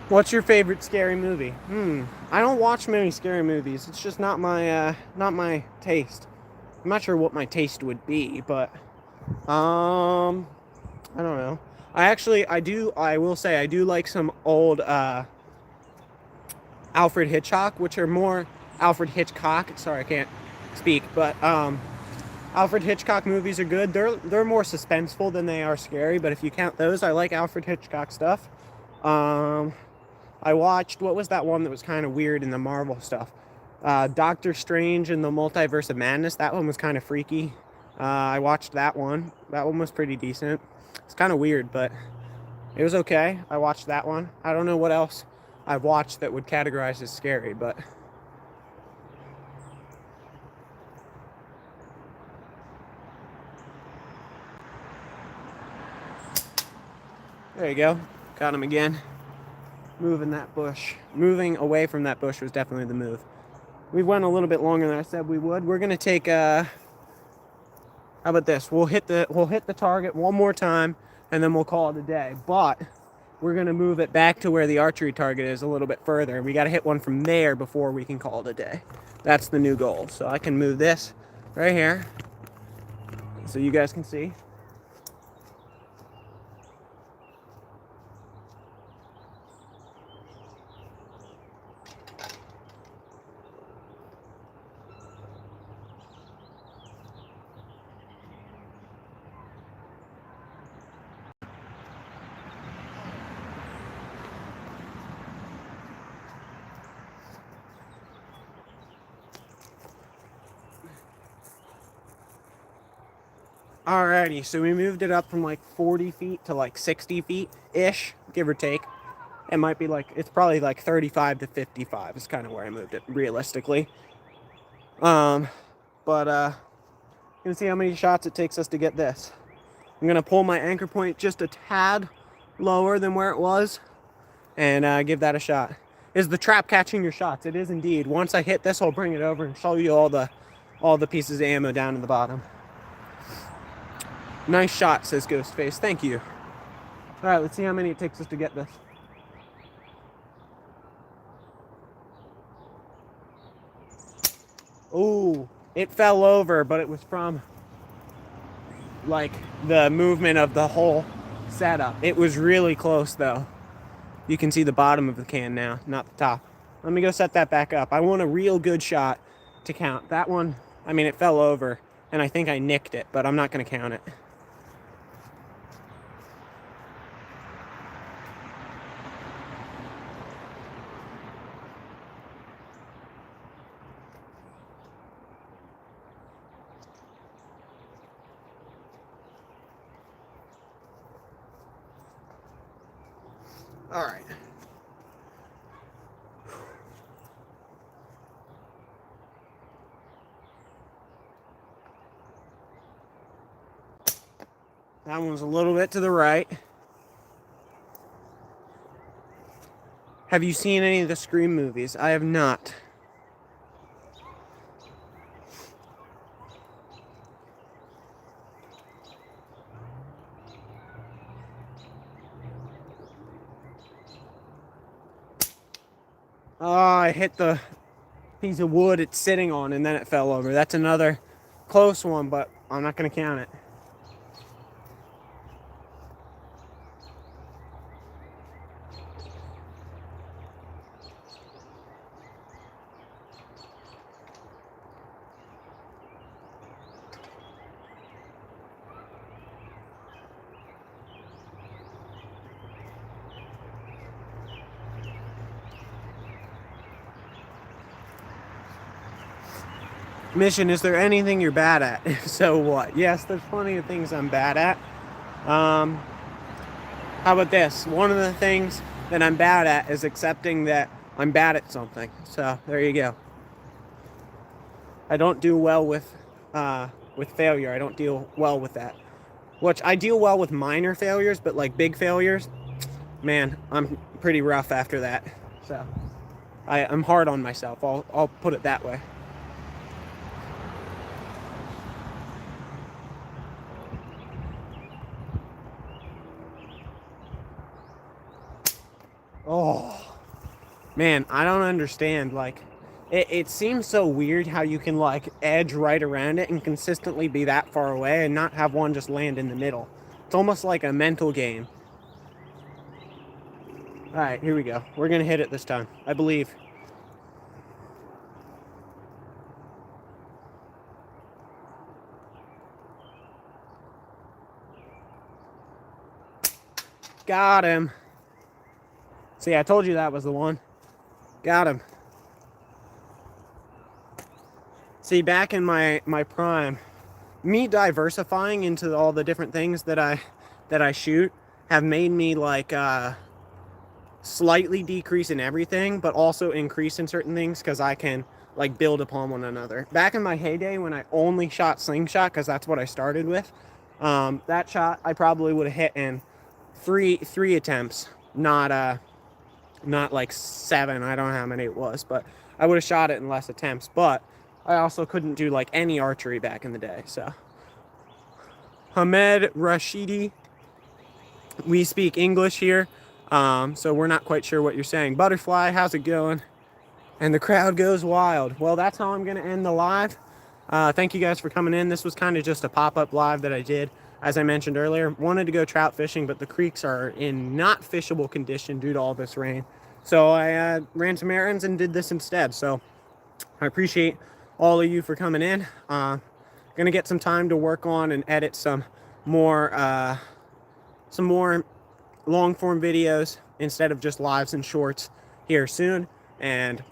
what's your favorite scary movie? I don't watch many scary movies. It's just not my taste. I'm not sure what my taste would be, but I don't know. I will say I do like some old Alfred Hitchcock, which are more Alfred Hitchcock. Sorry, I can't speak, but Alfred Hitchcock movies are good. They're more suspenseful than they are scary, but if you count those, I like Alfred Hitchcock stuff. I watched, what was that one that was kind of weird in the Marvel stuff? Doctor Strange and the Multiverse of Madness. That one was kind of freaky. I watched that one. That one was pretty decent. It's kind of weird, but it was okay. I watched that one. I don't know what else I've watched that would categorize as scary, but there you go. Got him again. Moving that bush. Moving away from that bush was definitely the move. We went a little bit longer than I said we would. We're gonna take how about this? We'll hit the target one more time, and then we'll call it a day. But we're gonna move it back to where the archery target is a little bit further. We got to hit one from there before we can call it a day. That's the new goal. So I can move this right here, so you guys can see. Alrighty, so we moved it up from like 40 feet to like 60 feet-ish, give or take. It might be like, it's probably like 35 to 55 is kind of where I moved it, realistically. You can see how many shots it takes us to get this. I'm gonna pull my anchor point just a tad lower than where it was, and give that a shot. Is the trap catching your shots? It is indeed. Once I hit this, I'll bring it over and show you all the pieces of ammo down in the bottom. Nice shot, says Ghostface. Thank you. All right, let's see how many it takes us to get this. Ooh, it fell over, but it was from like the movement of the whole setup. It was really close though. You can see the bottom of the can now, not the top. Let me go set that back up. I want a real good shot to count. That one, I mean, it fell over, and I think I nicked it, but I'm not gonna count it. All right. That one's a little bit to the right. Have you seen any of the Scream movies? I have not. Oh, I hit the piece of wood it's sitting on, and then it fell over. That's another close one, but I'm not going to count it. Mission, is there anything you're bad at? So what? Yes, there's plenty of things I'm bad at. How about this? One of the things that I'm bad at is accepting that I'm bad at something. So there you go. I don't do well with failure. I don't deal well with that. Which I deal well with minor failures, but like big failures, man, I'm pretty rough after that. So I'm hard on myself. I'll put it that way. Oh, man, I don't understand. Like, it seems so weird how you can, like, edge right around it and consistently be that far away and not have one just land in the middle. It's almost like a mental game. All right, here we go. We're going to hit it this time, I believe. Got him. See, I told you that was the one. Got him. See, back in my prime, me diversifying into all the different things that I shoot have made me like slightly decrease in everything, but also increase in certain things because I can like build upon one another. Back in my heyday when I only shot Slingshot, because that's what I started with, that shot I probably would have hit in three attempts, not like 7. I don't know how many it was, but I would have shot it in less attempts, but I also couldn't do like any archery back in the day. So Hamed Rashidi, we speak English here, so we're not quite sure what you're saying. Butterfly, how's it going? And the crowd goes wild. Well, that's how I'm going to end the live. Thank you guys for coming in. This was kind of just a pop-up live that I did. As I mentioned earlier, wanted to go trout fishing, but the creeks are in not fishable condition due to all this rain. So I ran some errands and did this instead. So I appreciate all of you for coming in. Gonna get some time to work on and edit some more long form videos instead of just lives and shorts here soon. And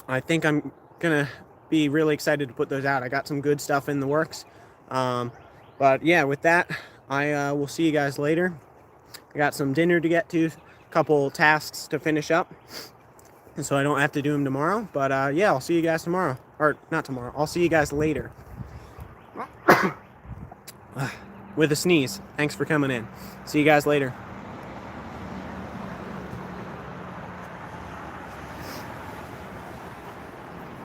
I think I'm gonna be really excited to put those out. I got some good stuff in the works. But yeah, with that, I will see you guys later. I got some dinner to get to, a couple tasks to finish up, and so I don't have to do them tomorrow. But yeah, I'll see you guys tomorrow. Or not tomorrow, I'll see you guys later. With a sneeze. Thanks for coming in. See you guys later.